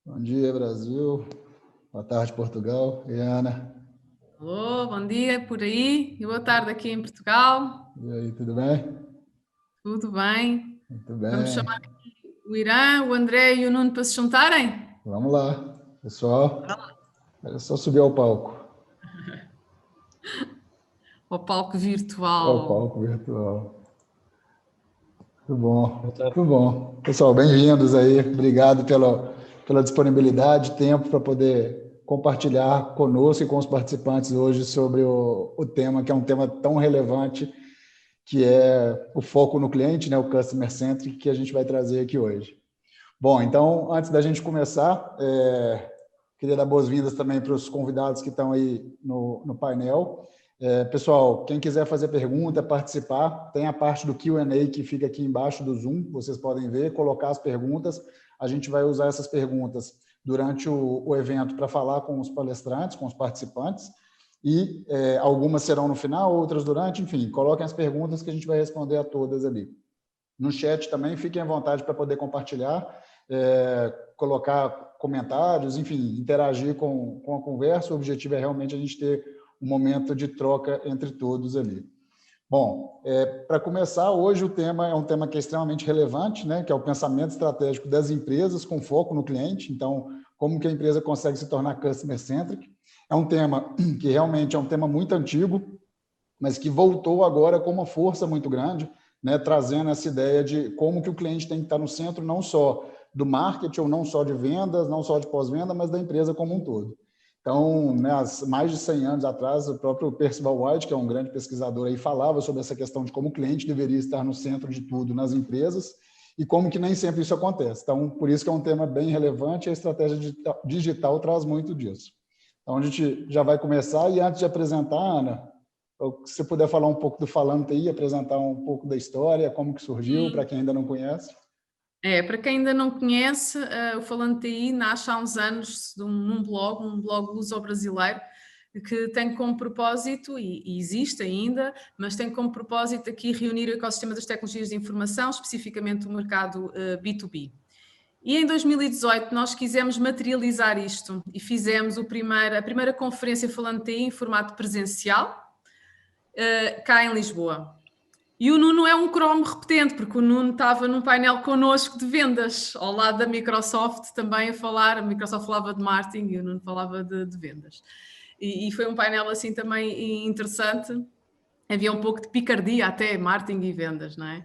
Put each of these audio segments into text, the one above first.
Bom dia, Brasil. Boa tarde, Portugal. E Ana? Alô, bom dia por aí e boa tarde aqui em Portugal. E aí, tudo bem? Tudo bem? Muito Vamos bem. chamar aqui o Irã, o André e o Nuno para se juntarem? Vamos lá, pessoal. É só subir ao palco. Ao palco Ao virtual. palco virtual. Muito bom, muito bom. Pessoal, bem-vindos aí. Obrigado pela disponibilidade, tempo para poder compartilhar conosco e com os participantes hoje sobre o tema, que é um tema tão relevante, que é o foco no cliente, né, o Customer Centric, que a gente vai trazer aqui hoje. Bom, então, antes da gente começar, queria dar boas-vindas também para os convidados que estão aí no painel. Pessoal, quem quiser fazer pergunta, participar, tem a parte do Q&A que fica aqui embaixo do Zoom, vocês podem ver, colocar as perguntas. A gente vai usar essas perguntas durante o evento para falar com os palestrantes, com os participantes, e algumas serão no final, outras durante, enfim, coloquem as perguntas que a gente vai responder a todas ali. No chat também, fiquem à vontade para poder compartilhar, colocar comentários, enfim, interagir com a conversa. O objetivo é realmente a gente ter um momento de troca entre todos ali. Bom, para começar, hoje o tema é um tema que é extremamente relevante, né, que é o pensamento estratégico das empresas com foco no cliente. Então, como que a empresa consegue se tornar customer-centric? É um tema que realmente é um tema muito antigo, mas que voltou agora com uma força muito grande, né, trazendo essa ideia de como que o cliente tem que estar no centro não só do marketing, ou não só de vendas, não só de pós-venda, mas da empresa como um todo. Então, né, mais de 100 anos atrás, o próprio Percival White, que é um grande pesquisador, aí, falava sobre essa questão de como o cliente deveria estar no centro de tudo nas empresas e como que nem sempre isso acontece. Então, por isso que é um tema bem relevante e a estratégia digital traz muito disso. Então, a gente já vai começar e antes de apresentar, Ana, se você puder falar um pouco do Falando TI, apresentar um pouco da história, como que surgiu, para quem ainda não conhece. Para quem ainda não conhece, o Falando TI nasce há uns anos um blog luso-brasileiro, que tem como propósito, e existe ainda, mas tem como propósito aqui reunir o ecossistema das tecnologias de informação, especificamente o mercado B2B. E em 2018 nós quisemos materializar isto e fizemos a primeira conferência Falando TI em formato presencial, cá em Lisboa. E o Nuno é um cromo repetente, porque o Nuno estava num painel connosco de vendas, ao lado da Microsoft também a falar. A Microsoft falava de marketing e o Nuno falava de vendas. E foi um painel assim também interessante. Havia um pouco de picardia até, marketing e vendas, não é?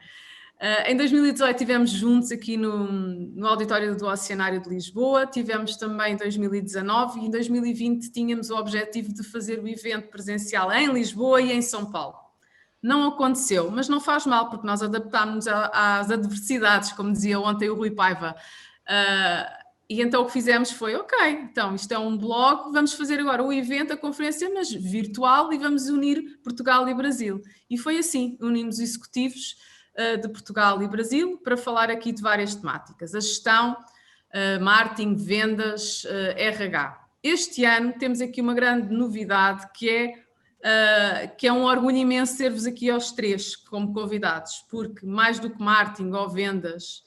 Em 2018 estivemos juntos aqui no auditório do Oceanário de Lisboa, tivemos também em 2019 e em 2020 tínhamos o objetivo de fazer o evento presencial em Lisboa e em São Paulo. Não aconteceu, mas não faz mal, porque nós adaptámos-nos às adversidades, como dizia ontem o Rui Paiva. E então o que fizemos foi, ok, então isto é um blog, vamos fazer agora o evento, a conferência, mas virtual, e vamos unir Portugal e Brasil. E foi assim, unimos executivos de Portugal e Brasil para falar aqui de várias temáticas. A gestão, marketing, vendas, RH. Este ano temos aqui uma grande novidade que é um orgulho imenso ter-vos aqui aos três como convidados, porque mais do que marketing ou vendas,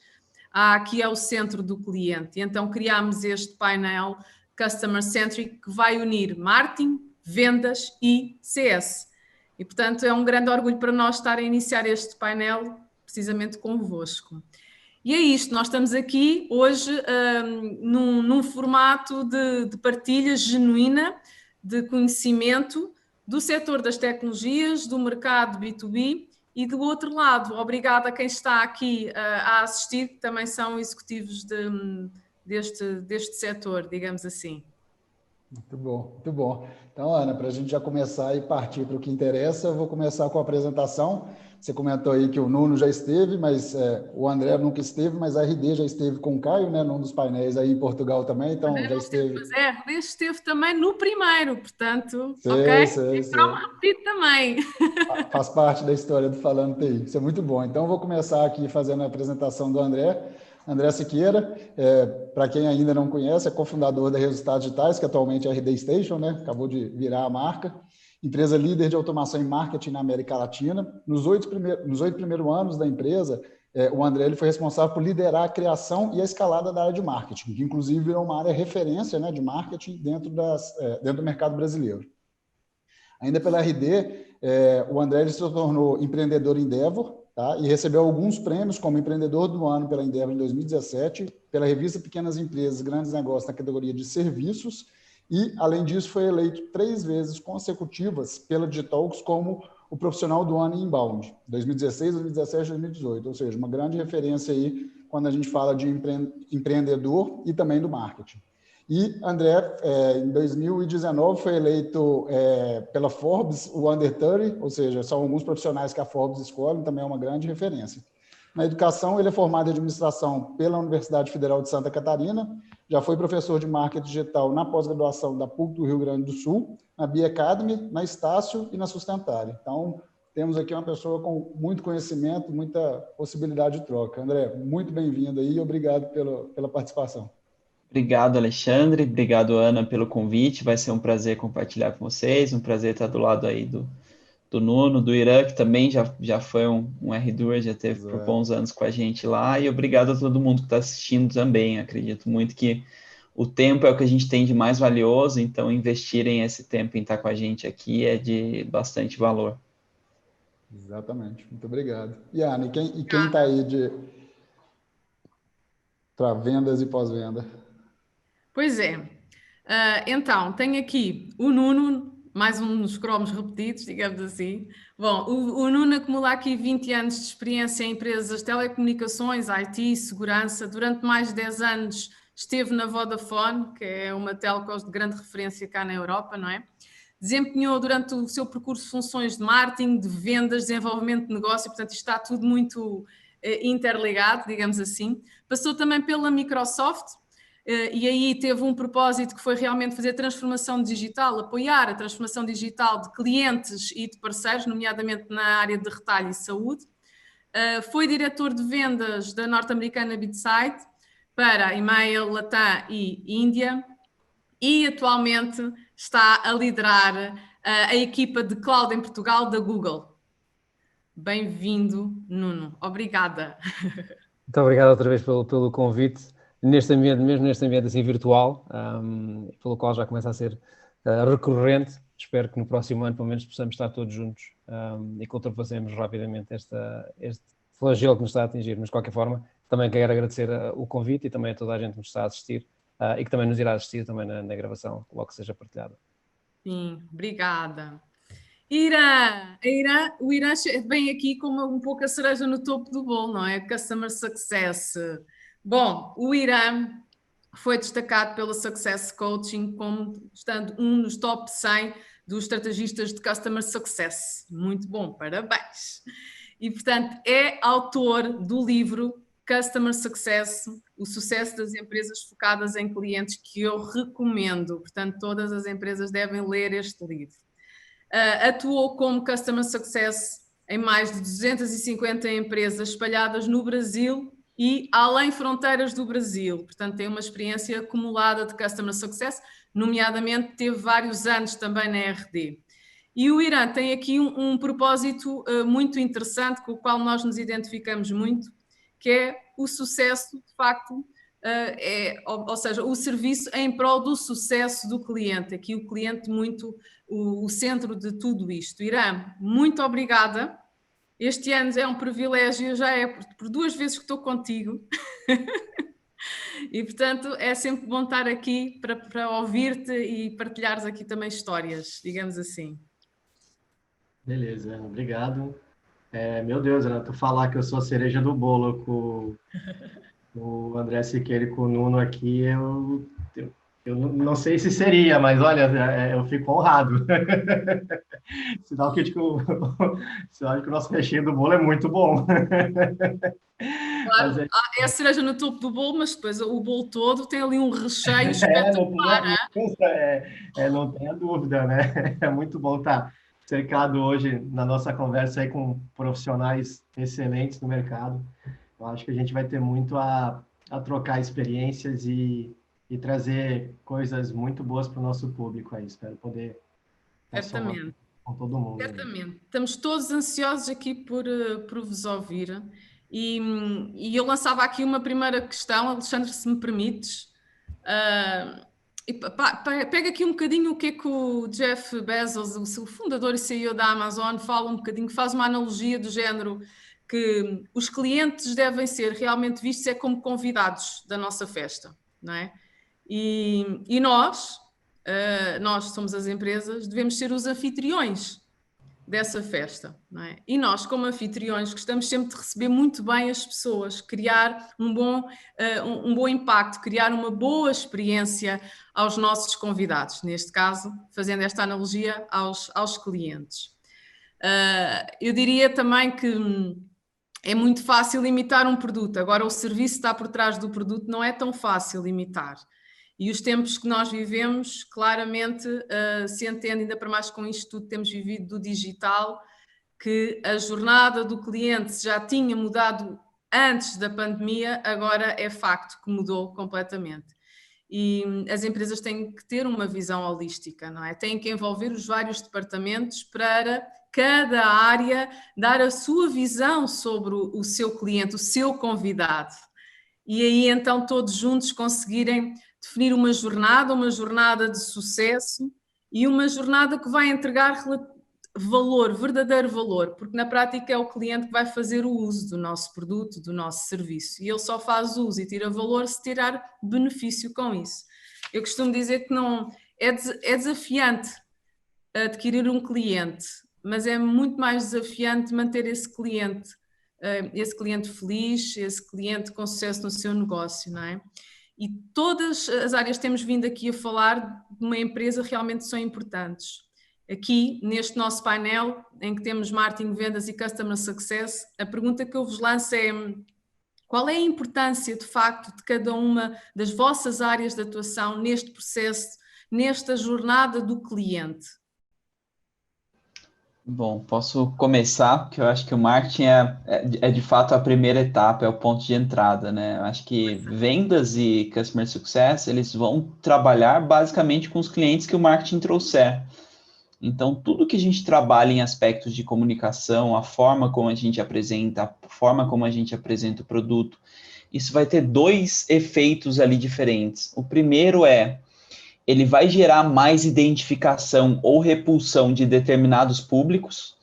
aqui é o centro do cliente. E então criámos este painel Customer Centric que vai unir marketing, vendas e CS. E, portanto, é um grande orgulho para nós estar a iniciar este painel precisamente convosco. E é isto, nós estamos aqui hoje num formato de partilha genuína, de conhecimento do setor das tecnologias, do mercado B2B e do outro lado, obrigada a quem está aqui a assistir, que também são executivos deste setor, digamos assim. Muito bom, muito bom. Então, Ana, para a gente já começar e partir para o que interessa, eu vou começar com a apresentação. Você comentou aí que o Nuno já esteve, mas o André nunca esteve, mas a RD já esteve com o Caio, né, num dos painéis aí em Portugal também, então já esteve. Mas a RD esteve também no primeiro, portanto, Sei, ok? sei, Vamos sei. repetir também. Faz parte da história do Falando TI. Isso é muito bom. Então, eu vou começar aqui fazendo a apresentação do André. André Siqueira, para quem ainda não conhece, é cofundador da Resultados Digitais, que atualmente é a RD Station, né? Acabou de virar a marca. empresa líder de automação e marketing na América Latina. Nos 8 primeiros anos da empresa, o André ele foi responsável por liderar a criação e a escalada da área de marketing, que inclusive virou uma área referência, né, de marketing dentro do mercado brasileiro. Ainda pela RD, o André ele se tornou empreendedor Endeavor, tá? E recebeu alguns prêmios como empreendedor do ano pela Endeavor em 2017, pela revista Pequenas Empresas, Grandes Negócios na categoria de serviços, e, além disso, foi eleito 3 vezes consecutivas pela Digitalks como o profissional do ano em Inbound, 2016, 2017 e 2018, ou seja, uma grande referência aí quando a gente fala de empreendedor e também do marketing. E André, em 2019, foi eleito pela Forbes o Under 30, ou seja, são alguns profissionais que a Forbes escolhe, também é uma grande referência. Na educação, ele é formado em administração pela Universidade Federal de Santa Catarina, já foi professor de marketing digital na pós-graduação da PUC do Rio Grande do Sul, na Biacademy, na Estácio e na Sustentária. Então, temos aqui uma pessoa com muito conhecimento, muita possibilidade de troca. André, muito bem-vindo aí e obrigado pela participação. Obrigado, Alexandre. Obrigado, Ana, pelo convite. Vai ser um prazer compartilhar com vocês. Um prazer estar do lado aí do Nuno, do Irã, que também já foi um R2, já teve por bons anos com a gente lá. E obrigado a todo mundo que está assistindo também. Acredito muito que o tempo é o que a gente tem de mais valioso, então investirem esse tempo em estar com a gente aqui é de bastante valor. Exatamente. Muito obrigado. E, Ana, quem está aí para vendas e pós-venda? Pois é. Então, tenho aqui o Nuno, mais um dos cromos repetidos, digamos assim. Bom, o Nuno acumula aqui 20 anos de experiência em empresas de telecomunicações, IT, segurança. Durante mais de 10 anos esteve na Vodafone, que é uma telco de grande referência cá na Europa, não é? Desempenhou durante o seu percurso funções de marketing, de vendas, desenvolvimento de negócio, portanto isto está tudo muito interligado, digamos assim. Passou também pela Microsoft, e aí teve um propósito que foi realmente fazer transformação digital, apoiar a transformação digital de clientes e de parceiros, nomeadamente na área de retalho e saúde. Foi diretor de vendas da norte-americana BitSight para e-mail, Latam e Índia, e atualmente está a liderar a equipa de cloud em Portugal da Google. Bem-vindo, Nuno. Obrigada. Muito obrigado outra vez pelo convite, neste ambiente, mesmo neste ambiente assim virtual, pelo qual já começa a ser recorrente. Espero que no próximo ano, pelo menos, possamos estar todos juntos e que ultrapassemos rapidamente este flagelo que nos está a atingir. Mas, de qualquer forma, também quero agradecer o convite e também a toda a gente que nos está a assistir e que também nos irá assistir também na gravação, logo que seja partilhada. Sim, obrigada. O Irã vem aqui como um pouco a cereja no topo do bolo, não é? Customer Success. Bom, o Irã foi destacado pela Success Coaching como estando um dos top 100 dos estrategistas de Customer Success. Muito bom, parabéns! E, portanto, é autor do livro Customer Success, o sucesso das empresas focadas em clientes, que eu recomendo. Portanto, todas as empresas devem ler este livro. Atuou como Customer Success em mais de 250 empresas espalhadas no Brasil e além fronteiras do Brasil. Portanto, tem uma experiência acumulada de Customer Success, nomeadamente teve vários anos também na RD. E o Irã tem aqui um propósito muito interessante com o qual nós nos identificamos muito, que é o sucesso, de facto, ou seja, o serviço em prol do sucesso do cliente. Aqui o cliente muito o centro de tudo isto. Irã, muito obrigada. Este ano é um privilégio, já é por 2 vezes que estou contigo. E, portanto, é sempre bom estar aqui para ouvir-te e partilhares aqui também histórias, digamos assim. Beleza, obrigado. Meu Deus, Ana, tu falar que eu sou a cereja do bolo com o André Siqueira e com o Nuno aqui, eu não sei se seria, mas olha, eu fico honrado. Sinal que o nosso recheio do bolo é muito bom. Claro, é a cereja no topo do bolo, mas depois o bolo todo tem ali um recheio espetacular. Não tenha dúvida, né? É muito bom estar cercado hoje na nossa conversa aí com profissionais excelentes no mercado. Eu acho que a gente vai ter muito a trocar experiências e trazer coisas muito boas para o nosso público aí. Espero poder. Certamente. com todo mundo. Certamente. Estamos todos ansiosos aqui por vos ouvir. E eu lançava aqui uma primeira questão, Alexandre, se me permites. Pega aqui um bocadinho o que é que o Jeff Bezos, o fundador e CEO da Amazon, fala um bocadinho, faz uma analogia do género que os clientes devem ser realmente vistos como convidados da nossa festa, não é? E nós somos as empresas, devemos ser os anfitriões dessa festa, não é? E nós, como anfitriões, gostamos sempre de receber muito bem as pessoas, criar um bom impacto, criar uma boa experiência aos nossos convidados, neste caso, fazendo esta analogia aos clientes. Eu diria também que é muito fácil imitar um produto, agora o serviço que está por trás do produto não é tão fácil imitar. E os tempos que nós vivemos, claramente, se entende ainda para mais com isto tudo que temos vivido do digital, que a jornada do cliente já tinha mudado antes da pandemia, agora é facto que mudou completamente. E as empresas têm que ter uma visão holística, não é? Têm que envolver os vários departamentos para cada área dar a sua visão sobre o seu cliente, o seu convidado. E aí então todos juntos conseguirem definir uma jornada de sucesso e uma jornada que vai entregar valor, verdadeiro valor, porque na prática é o cliente que vai fazer o uso do nosso produto, do nosso serviço, e ele só faz uso e tira valor se tirar benefício com isso. Eu costumo dizer que não é desafiante adquirir um cliente, mas é muito mais desafiante manter esse cliente feliz, esse cliente com sucesso no seu negócio, não é? E todas as áreas que temos vindo aqui a falar de uma empresa realmente são importantes. Aqui, neste nosso painel, em que temos marketing, vendas e customer success, a pergunta que eu vos lanço é: qual é a importância, de facto, de cada uma das vossas áreas de atuação neste processo, nesta jornada do cliente? Bom, posso começar, porque eu acho que o marketing é de fato a primeira etapa, é o ponto de entrada, né? Eu acho que vendas e customer success, eles vão trabalhar basicamente com os clientes que o marketing trouxer. Então, tudo que a gente trabalha em aspectos de comunicação, a forma como a gente apresenta, a forma como a gente apresenta o produto, isso vai ter dois efeitos ali diferentes. O primeiro ele vai gerar mais identificação ou repulsão de determinados públicos.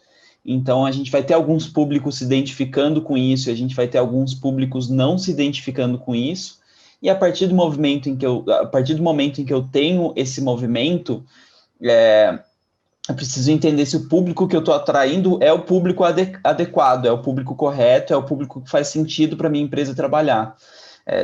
Então, a gente vai ter alguns públicos se identificando com isso, a gente vai ter alguns públicos não se identificando com isso. E a partir do momento em que eu tenho esse movimento, eu preciso entender se o público que eu estou atraindo é o público adequado, é o público correto, é o público que faz sentido para a minha empresa trabalhar.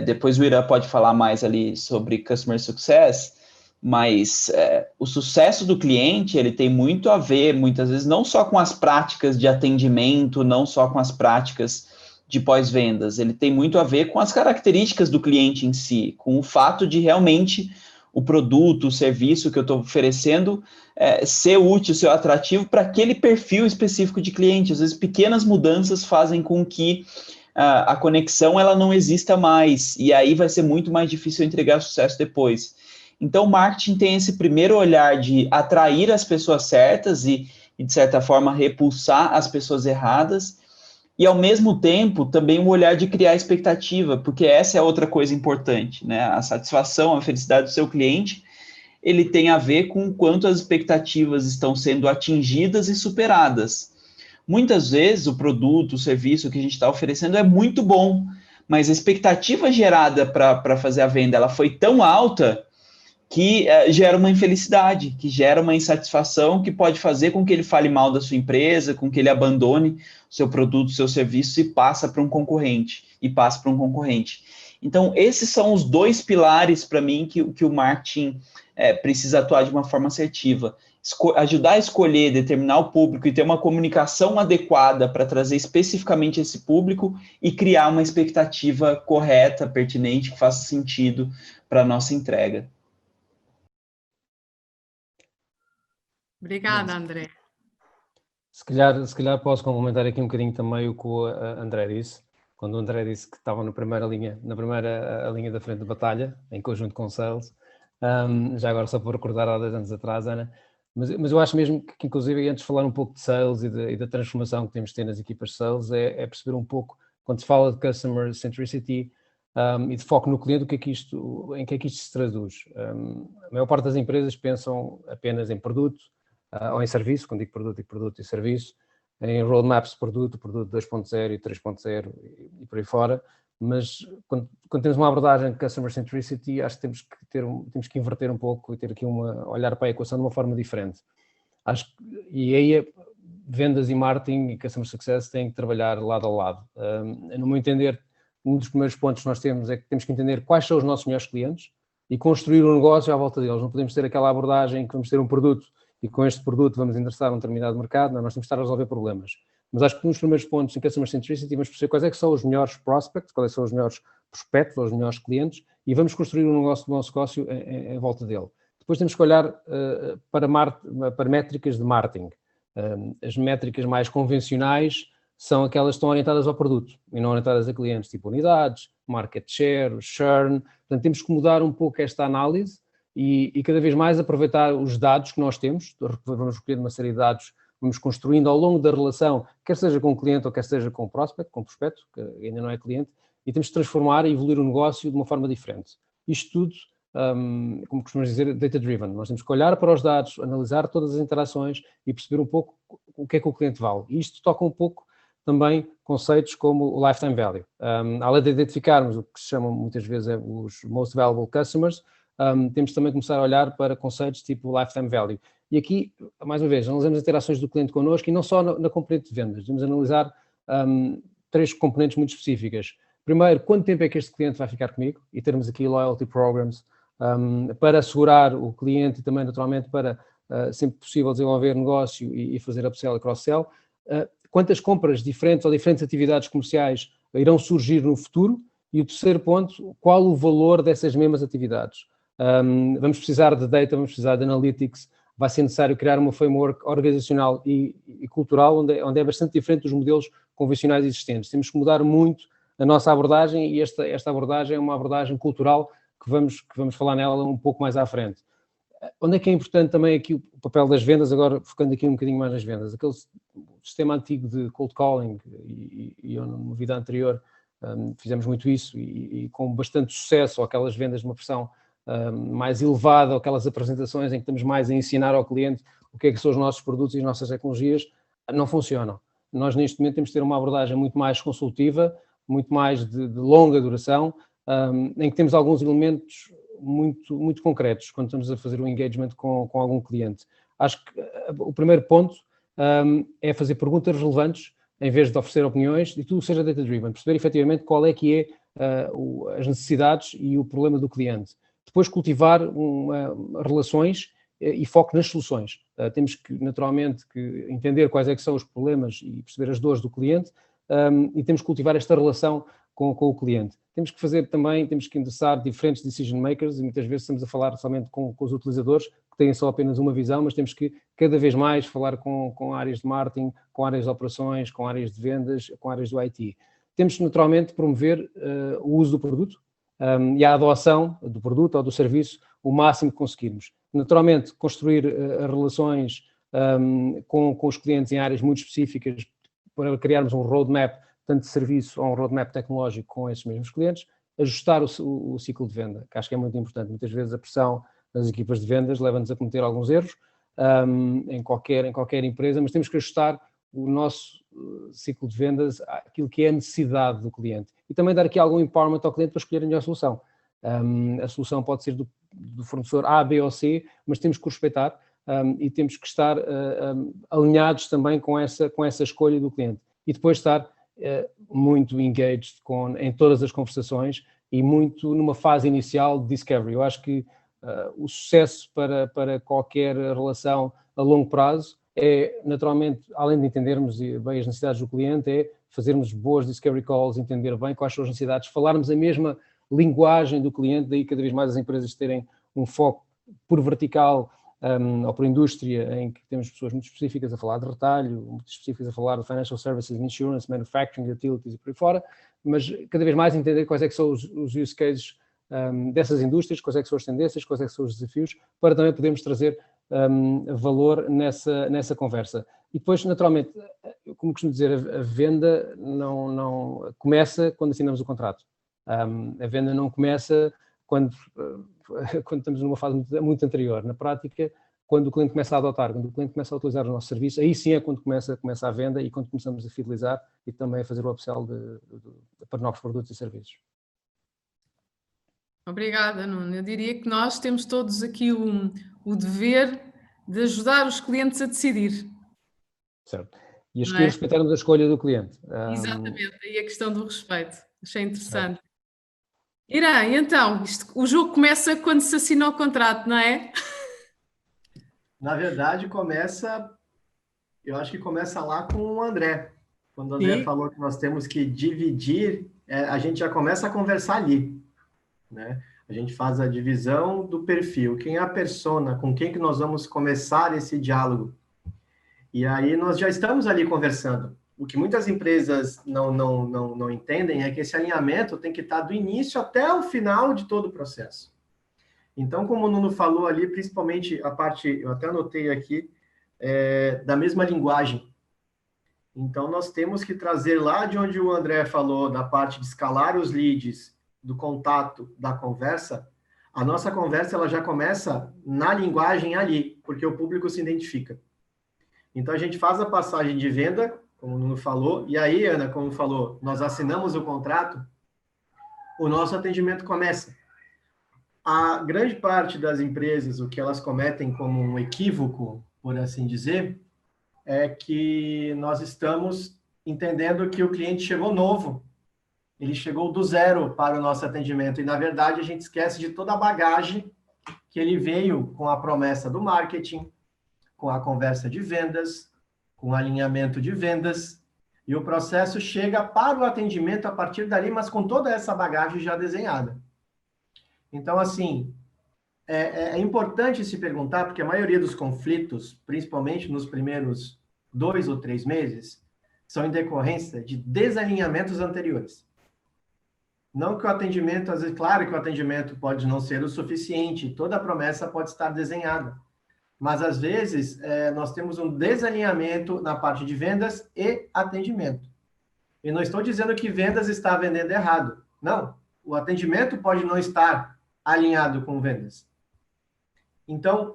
Depois o Irã pode falar mais ali sobre Customer Success, mas o sucesso do cliente, ele tem muito a ver, muitas vezes, não só com as práticas de atendimento, não só com as práticas de pós-vendas, ele tem muito a ver com as características do cliente em si, com o fato de realmente o produto, o serviço que eu estou oferecendo ser útil, ser atrativo para aquele perfil específico de cliente. Às vezes, pequenas mudanças fazem com que a conexão ela não exista mais, e aí vai ser muito mais difícil entregar sucesso depois. Então, o marketing tem esse primeiro olhar de atrair as pessoas certas e de certa forma, repulsar as pessoas erradas, e, ao mesmo tempo, também um olhar de criar expectativa, porque essa é outra coisa importante, né? A satisfação, a felicidade do seu cliente, ele tem a ver com quanto as expectativas estão sendo atingidas e superadas. Muitas vezes, o produto, o serviço que a gente está oferecendo é muito bom, mas a expectativa gerada para fazer a venda, ela foi tão alta que gera uma infelicidade, que gera uma insatisfação, que pode fazer com que ele fale mal da sua empresa, com que ele abandone o seu produto, o seu serviço e passe para um concorrente. Então, esses são os dois pilares, para mim, que o marketing precisa atuar de uma forma assertiva. Ajudar a escolher, determinar o público e ter uma comunicação adequada para trazer especificamente esse público e criar uma expectativa correta, pertinente, que faça sentido para a nossa entrega. Obrigada, André. Se calhar posso complementar aqui um bocadinho também o que o André disse, quando o André disse que estava na primeira linha da frente de batalha, em conjunto com o Sales, já agora só por recordar há 2 anos atrás, Ana, Mas eu acho mesmo que, inclusive, antes de falar um pouco de sales e da transformação que temos de ter nas equipas de sales, é perceber um pouco, quando se fala de customer centricity e de foco no cliente, em que é que isto se traduz. A maior parte das empresas pensam apenas em produto ou em serviço, quando digo produto e serviço, em roadmaps de produto 2.0 e 3.0 e por aí fora, mas quando temos uma abordagem de customer centricity, acho que temos que inverter um pouco e ter aqui olhar para a equação de uma forma diferente. E aí vendas e marketing e customer success têm que trabalhar lado a lado. No meu entender, um dos primeiros pontos que nós temos é que temos que entender quais são os nossos melhores clientes e construir um negócio à volta deles. Não podemos ter aquela abordagem que vamos ter um produto e com este produto vamos endereçar um determinado mercado. Não, nós temos que estar a resolver problemas. Mas acho que um dos primeiros pontos em Customer Centricity vamos perceber quais é que são os melhores prospects, quais são os melhores prospectos, os melhores clientes, e vamos construir um nosso negócio em volta dele. Depois temos que olhar para métricas de marketing. As métricas mais convencionais são aquelas que estão orientadas ao produto e não orientadas a clientes, tipo unidades, market share, churn. Portanto, temos que mudar um pouco esta análise e cada vez mais aproveitar os dados que nós temos. Vamos recolher uma série de dados, vamos construindo ao longo da relação, quer seja com o cliente ou quer seja com o prospect, que ainda não é cliente, e temos que transformar e evoluir o negócio de uma forma diferente. Isto tudo, como costumamos dizer, data-driven. Nós temos que olhar para os dados, analisar todas as interações e perceber um pouco o que é que o cliente vale. E isto toca um pouco também conceitos como o lifetime value. Além de identificarmos o que se chamam muitas vezes os most valuable customers, temos também que começar a olhar para conceitos tipo lifetime value. E aqui, mais uma vez, analisamos as interações do cliente connosco e não só na componente de vendas. Vamos analisar 3 componentes muito específicas. Primeiro, quanto tempo é que este cliente vai ficar comigo? E termos aqui loyalty programs para assegurar o cliente e também, naturalmente, para, sempre possível, desenvolver negócio e fazer upsell e cross-sell. Quantas compras diferentes ou diferentes atividades comerciais irão surgir no futuro? E o terceiro ponto, qual o valor dessas mesmas atividades? Vamos precisar de data, vamos precisar de analytics, vai ser necessário criar uma framework organizacional e cultural onde é bastante diferente dos modelos convencionais existentes. Temos que mudar muito a nossa abordagem e esta abordagem é uma abordagem cultural que vamos falar nela um pouco mais à frente. Onde é que é importante também aqui o papel das vendas, agora focando aqui um bocadinho mais nas vendas, aquele sistema antigo de cold calling e eu numa vida anterior fizemos muito isso e com bastante sucesso, aquelas vendas de uma pressão mais elevada, aquelas apresentações em que estamos mais a ensinar ao cliente o que é que são os nossos produtos e as nossas tecnologias, não funcionam. Nós neste momento temos de ter uma abordagem muito mais consultiva, muito mais de longa duração, em que temos alguns elementos muito concretos quando estamos a fazer um engagement com algum cliente. Acho que o primeiro ponto é fazer perguntas relevantes em vez de oferecer opiniões e tudo seja data-driven, perceber efetivamente qual é que é as necessidades e o problema do cliente. Depois cultivar relações e foco nas soluções. Temos que, naturalmente, entender quais é que são os problemas e perceber as dores do cliente e temos que cultivar esta relação com o cliente. Temos que endereçar diferentes decision makers e muitas vezes estamos a falar somente com os utilizadores que têm só apenas uma visão, mas temos que cada vez mais falar com áreas de marketing, com áreas de operações, com áreas de vendas, com áreas do IT. Temos que naturalmente promover o uso do produto e a adoção do produto ou do serviço o máximo que conseguirmos. Naturalmente construir relações com os clientes em áreas muito específicas para criarmos um roadmap tanto de serviço ou um roadmap tecnológico com esses mesmos clientes, ajustar o ciclo de venda, que acho que é muito importante. Muitas vezes a pressão nas equipas de vendas leva-nos a cometer alguns erros em qualquer empresa, mas temos que ajustar o nosso ciclo de vendas àquilo que é a necessidade do cliente. E também dar aqui algum empowerment ao cliente para escolher a melhor solução. A solução pode ser do fornecedor A, B ou C, mas temos que o respeitar e temos que estar alinhados também com essa escolha do cliente. E depois estar muito engaged em todas as conversações e muito numa fase inicial de discovery. Eu acho que o sucesso para qualquer relação a longo prazo é, naturalmente, além de entendermos bem as necessidades do cliente, é fazermos boas discovery calls, entender bem quais são as necessidades, falarmos a mesma linguagem do cliente, daí cada vez mais as empresas terem um foco por vertical ou por indústria, em que temos pessoas muito específicas a falar de retalho, muito específicas a falar de financial services, insurance, manufacturing, utilities e por aí fora, mas cada vez mais entender quais é que são os use cases dessas indústrias, quais é que são as tendências, quais é que são os desafios, para também podermos trazer valor nessa conversa. E depois, naturalmente, como costumo dizer, a venda não começa quando assinamos o contrato. A venda não começa quando estamos numa fase muito anterior. Na prática, quando o cliente começa a adotar, quando o cliente começa a utilizar o nosso serviço, aí sim é quando começa a venda e quando começamos a fidelizar e também a fazer o upsell para novos produtos e serviços. Obrigada, Nuno. Eu diria que nós temos todos aqui o dever de ajudar os clientes a decidir. Certo. E respeitarmos a escolha do cliente. Exatamente, aí a questão do respeito. Achei interessante. Irã, então, o jogo começa quando se assina o contrato, não é? Na verdade, eu acho que começa lá com o André. Quando o André falou que nós temos que dividir, a gente já começa a conversar ali, né? A gente faz a divisão do perfil, quem é a persona, com quem que nós vamos começar esse diálogo. E aí nós já estamos ali conversando. O que muitas empresas não entendem é que esse alinhamento tem que estar do início até o final de todo o processo. Então, como o Nuno falou ali, principalmente a parte, eu até anotei aqui, da mesma linguagem. Então, nós temos que trazer lá de onde o André falou, da parte de escalar os leads, do contato, da conversa, a nossa conversa ela já começa na linguagem ali, porque o público se identifica. Então, a gente faz a passagem de venda, como o Nuno falou, e aí, Ana, como falou, nós assinamos o contrato, o nosso atendimento começa. A grande parte das empresas, o que elas cometem como um equívoco, por assim dizer, é que nós estamos entendendo que o cliente chegou novo, ele chegou do zero para o nosso atendimento, e na verdade a gente esquece de toda a bagagem que ele veio com a promessa do marketing, com a conversa de vendas, com o alinhamento de vendas, e o processo chega para o atendimento a partir dali, mas com toda essa bagagem já desenhada. Então, assim, é importante se perguntar, porque a maioria dos conflitos, principalmente nos primeiros 2 ou 3 meses, são em decorrência de desalinhamentos anteriores. Não que o atendimento, às vezes, claro que o atendimento pode não ser o suficiente, toda a promessa pode estar desenhada, mas às vezes nós temos um desalinhamento na parte de vendas e atendimento. E não estou dizendo que vendas está vendendo errado, não. O atendimento pode não estar alinhado com vendas. Então,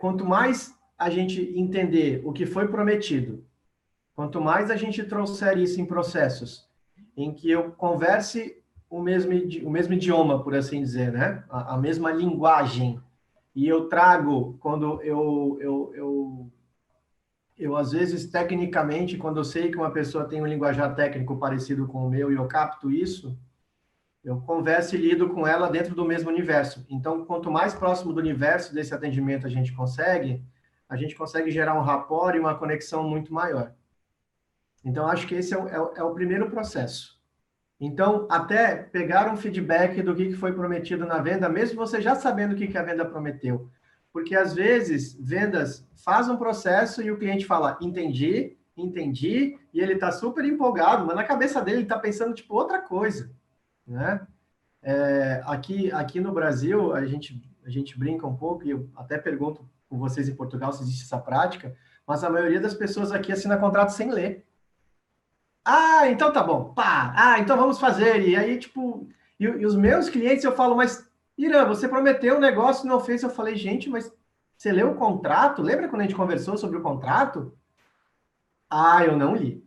quanto mais a gente entender o que foi prometido, quanto mais a gente trouxer isso em processos em que eu converse o mesmo idioma, por assim dizer, né? A mesma linguagem, e eu trago, quando eu às vezes, tecnicamente, quando eu sei que uma pessoa tem um linguajar técnico parecido com o meu e eu capto isso, eu converso e lido com ela dentro do mesmo universo. Então, quanto mais próximo do universo desse atendimento a gente consegue gerar um rapport e uma conexão muito maior. Então, acho que esse é o primeiro processo. Então, até pegar um feedback do que foi prometido na venda, mesmo você já sabendo o que a venda prometeu. Porque, às vezes, vendas faz um processo e o cliente fala, entendi, e ele está super empolgado, mas na cabeça dele ele está pensando, tipo, outra coisa, né? Aqui no Brasil, a gente brinca um pouco, e eu até pergunto com vocês em Portugal se existe essa prática, mas a maioria das pessoas aqui assina contrato sem ler. Ah, então tá bom. Pá. Ah, então vamos fazer. E aí, tipo... E os meus clientes, eu falo, mas, Irã, você prometeu um negócio e não fez. Eu falei, gente, mas você leu o contrato? Lembra quando a gente conversou sobre o contrato? Ah, eu não li.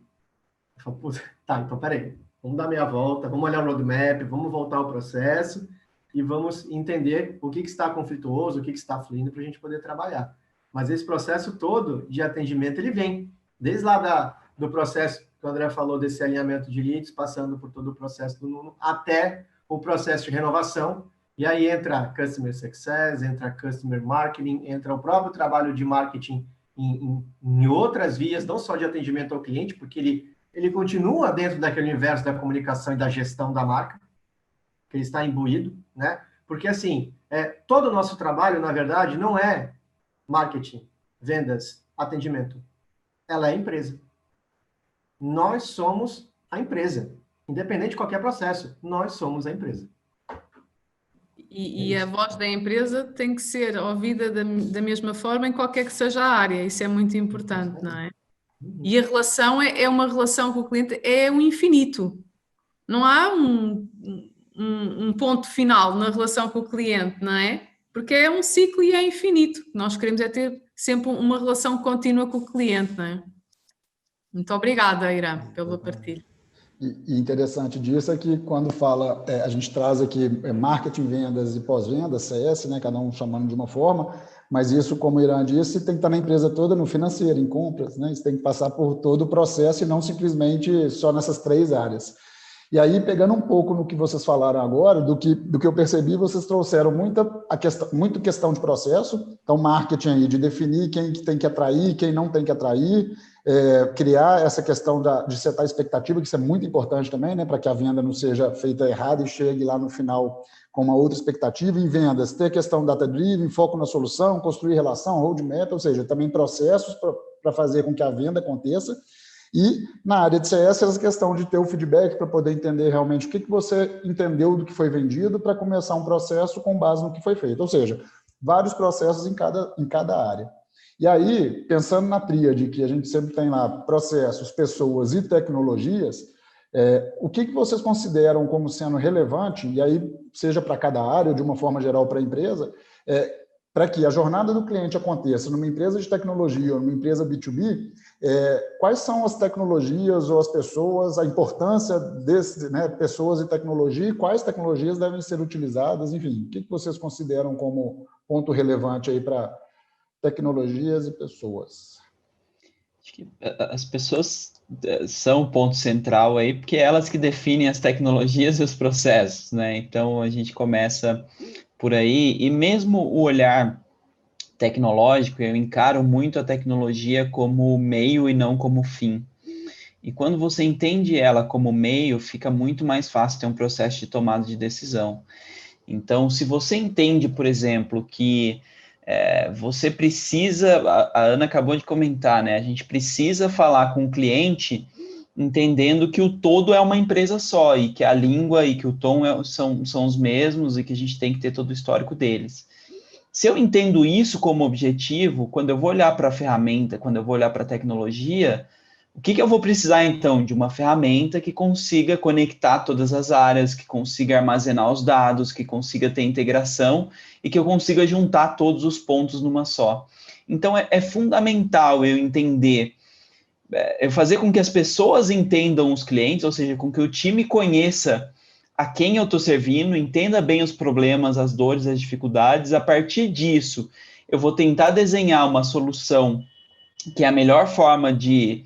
Eu falo, tá, então peraí. Vamos dar meia volta, vamos olhar o roadmap, vamos voltar ao processo e vamos entender o que está conflituoso, o que está fluindo para a gente poder trabalhar. Mas esse processo todo de atendimento, ele vem desde lá do processo que o André falou, desse alinhamento de leads, passando por todo o processo do Nuno, até o processo de renovação, e aí entra Customer Success, entra Customer Marketing, entra o próprio trabalho de marketing em outras vias, não só de atendimento ao cliente, porque ele continua dentro daquele universo da comunicação e da gestão da marca, que ele está imbuído, né? Porque, assim, todo o nosso trabalho, na verdade, não é marketing, vendas, atendimento. Ela é empresa. Nós somos a empresa. Independente de qualquer processo, nós somos a empresa. E a voz da empresa tem que ser ouvida da mesma forma em qualquer que seja a área, isso é muito importante, não é? E a relação é uma relação com o cliente, é um infinito. Não há um ponto final na relação com o cliente, não é? Porque é um ciclo e é infinito. Nós queremos é ter sempre uma relação contínua com o cliente, não é? Muito obrigada, Irã, pela partilha. E interessante disso é que quando fala, a gente traz aqui marketing, vendas e pós-vendas, CS, né, cada um chamando de uma forma, mas isso, como o Irã disse, tem que estar na empresa toda, no financeiro, em compras, né, isso tem que passar por todo o processo e não simplesmente só nessas 3 áreas. E aí, pegando um pouco no que vocês falaram agora, do que eu percebi, vocês trouxeram muito questão de processo, então marketing aí, de definir quem tem que atrair, quem não tem que atrair, criar essa questão de setar expectativa, que isso é muito importante também, né, para que a venda não seja feita errada e chegue lá no final com uma outra expectativa. Em vendas, ter questão data-driven, foco na solução, construir relação, roadmap, ou seja, também processos para fazer com que a venda aconteça. E na área de CS, essa questão de ter o feedback para poder entender realmente o que você entendeu do que foi vendido para começar um processo com base no que foi feito. Ou seja, vários processos em cada área. E aí, pensando na tríade, que a gente sempre tem lá processos, pessoas e tecnologias, o que vocês consideram como sendo relevante, e aí seja para cada área, ou de uma forma geral para a empresa, para que a jornada do cliente aconteça numa empresa de tecnologia ou numa empresa B2B, quais são as tecnologias ou as pessoas, a importância desses, né, pessoas e tecnologia, e quais tecnologias devem ser utilizadas, enfim, o que vocês consideram como ponto relevante aí para tecnologias e pessoas? Acho que as pessoas são o ponto central aí, porque é elas que definem as tecnologias e os processos, né? Então, a gente começa por aí, e mesmo o olhar tecnológico, eu encaro muito a tecnologia como meio e não como fim. E quando você entende ela como meio, fica muito mais fácil ter um processo de tomada de decisão. Então, se você entende, por exemplo, que você precisa, a Ana acabou de comentar, né? A gente precisa falar com o cliente entendendo que o todo é uma empresa só, e que a língua e que o tom são os mesmos, e que a gente tem que ter todo o histórico deles. Se eu entendo isso como objetivo, quando eu vou olhar para a ferramenta, quando eu vou olhar para a tecnologia, o que eu vou precisar, então? De uma ferramenta que consiga conectar todas as áreas, que consiga armazenar os dados, que consiga ter integração e que eu consiga juntar todos os pontos numa só. Então, é fundamental eu entender, eu fazer com que as pessoas entendam os clientes, ou seja, com que o time conheça a quem eu estou servindo, entenda bem os problemas, as dores, as dificuldades. A partir disso, eu vou tentar desenhar uma solução que é a melhor forma de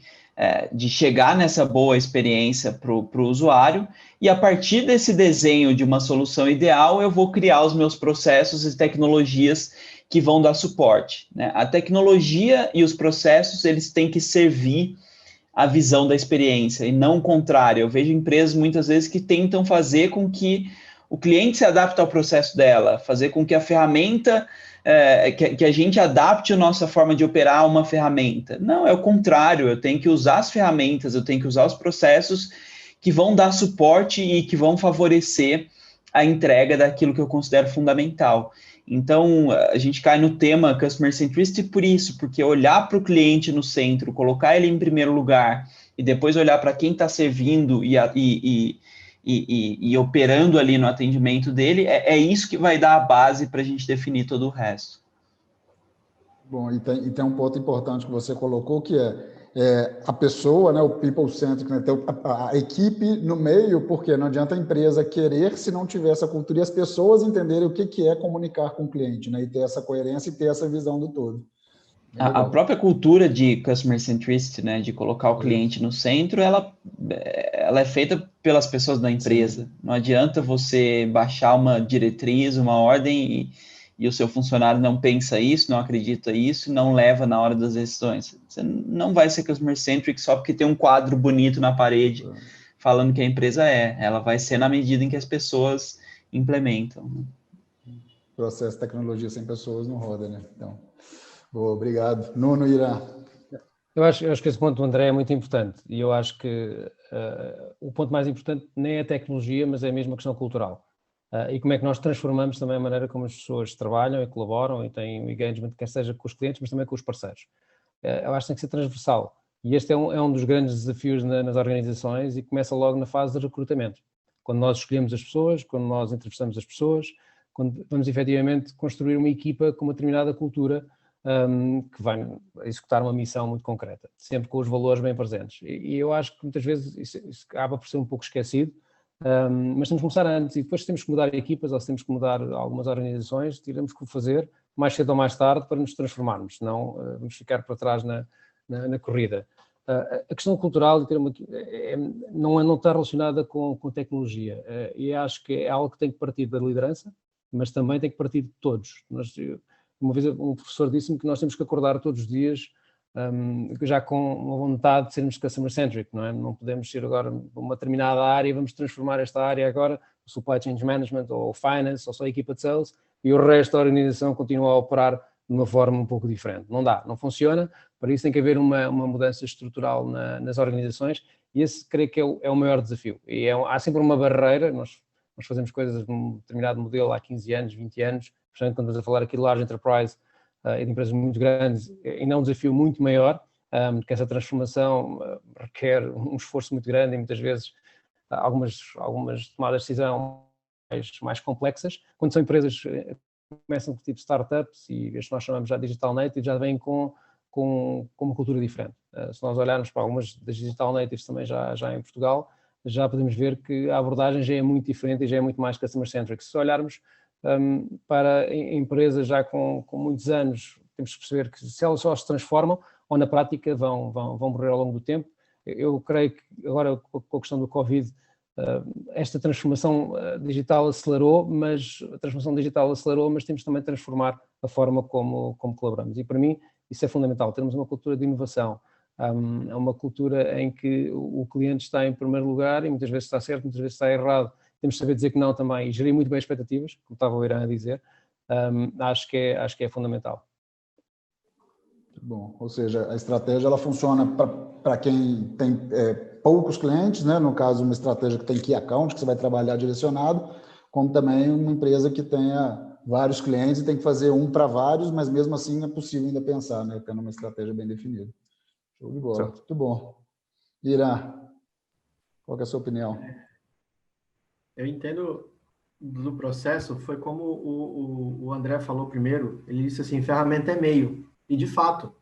chegar nessa boa experiência para o usuário, e a partir desse desenho de uma solução ideal, eu vou criar os meus processos e tecnologias que vão dar suporte, né? A tecnologia e os processos, eles têm que servir a visão da experiência, e não o contrário. Eu vejo empresas, muitas vezes, que tentam fazer com que o cliente se adapte ao processo dela, fazer com que a ferramenta, que a gente adapte a nossa forma de operar a uma ferramenta. Não, é o contrário. Eu tenho que usar as ferramentas, eu tenho que usar os processos que vão dar suporte e que vão favorecer a entrega daquilo que eu considero fundamental. Então, a gente cai no tema Customer Centricity por isso, porque olhar para o cliente no centro, colocar ele em primeiro lugar, e depois olhar para quem está servindo e operando ali no atendimento dele, é isso que vai dar a base para a gente definir todo o resto. Bom, e tem um ponto importante que você colocou, que é a pessoa, né, o people-centric, né, ter a equipe no meio, porque não adianta a empresa querer se não tiver essa cultura e as pessoas entenderem o que é comunicar com o cliente, né, e ter essa coerência e ter essa visão do todo. A própria cultura de Customer Centricity, né, de colocar o cliente no centro, ela é feita pelas pessoas da empresa. Sim. Não adianta você baixar uma diretriz, uma ordem e o seu funcionário não pensa isso, não acredita isso, não leva na hora das decisões. Você não vai ser Customer Centric só porque tem um quadro bonito na parede falando que a empresa ela vai ser na medida em que as pessoas implementam. Processo de tecnologia sem pessoas não roda, né? Então, obrigado. Nuno, Irã. Eu acho que esse ponto do André é muito importante, e eu acho que o ponto mais importante nem é a tecnologia, mas é mesmo a questão cultural. e como é que nós transformamos também a maneira como as pessoas trabalham e colaboram e têm o engagement, quer seja com os clientes, mas também com os parceiros. Eu acho que tem que ser transversal. E este é um dos grandes desafios nas organizações e começa logo na fase de recrutamento. Quando nós escolhemos as pessoas, quando nós entrevistamos as pessoas, quando vamos efetivamente construir uma equipa com uma determinada cultura que vai executar uma missão muito concreta, sempre com os valores bem presentes. E eu acho que muitas vezes isso acaba por ser um pouco esquecido, mas temos que começar antes e depois temos que mudar equipas ou se temos que mudar algumas organizações, teremos que o fazer mais cedo ou mais tarde para nos transformarmos, senão vamos ficar para trás na corrida. A questão cultural não está relacionada com tecnologia e acho que é algo que tem que partir da liderança, mas também tem que partir de todos. Uma vez um professor disse-me que nós temos que acordar todos os dias já com uma vontade de sermos customer-centric, não é? Não podemos ser agora uma determinada área e vamos transformar esta área agora, o Supply Chain Management ou o Finance ou só a equipa de Sales e o resto da organização continua a operar de uma forma um pouco diferente. Não dá, não funciona, para isso tem que haver uma mudança estrutural nas organizações e esse creio que é o maior desafio. E há sempre uma barreira, nós fazemos coisas de um determinado modelo há 15 anos, 20 anos, portanto quando estamos a falar aqui de large enterprise e de empresas muito grandes, ainda é um desafio muito maior, que essa transformação requer um esforço muito grande e muitas vezes algumas tomadas de decisão mais complexas. Quando são empresas que começam com tipo startups e as que nós chamamos já digital native, já vêm com uma cultura diferente. Se nós olharmos para algumas das digital natives também já em Portugal, já podemos ver que a abordagem já é muito diferente e já é muito mais customer-centric. Se olharmos para empresas já com muitos anos, temos que perceber que se elas só se transformam ou na prática vão morrer ao longo do tempo. Eu creio que agora com a questão do Covid, esta transformação digital acelerou, mas temos também de transformar a forma como colaboramos. E para mim isso é fundamental, termos uma cultura de inovação, é uma cultura em que o cliente está em primeiro lugar e muitas vezes está certo, muitas vezes está errado. Temos de saber dizer que não também e gerir muito bem as expectativas, como estava o Irã a dizer, acho que é fundamental. Bom, ou seja, a estratégia ela funciona para quem tem poucos clientes, né? No caso, uma estratégia que tem key account, que você vai trabalhar direcionado, como também uma empresa que tenha vários clientes e tem que fazer um para vários, mas mesmo assim é possível ainda pensar, né? Tendo uma estratégia bem definida. Show de bola, certo. Muito bom. Irã, qual que é a sua opinião? Eu entendo do processo, foi como o André falou primeiro, ele disse assim, ferramenta é meio, e de fato,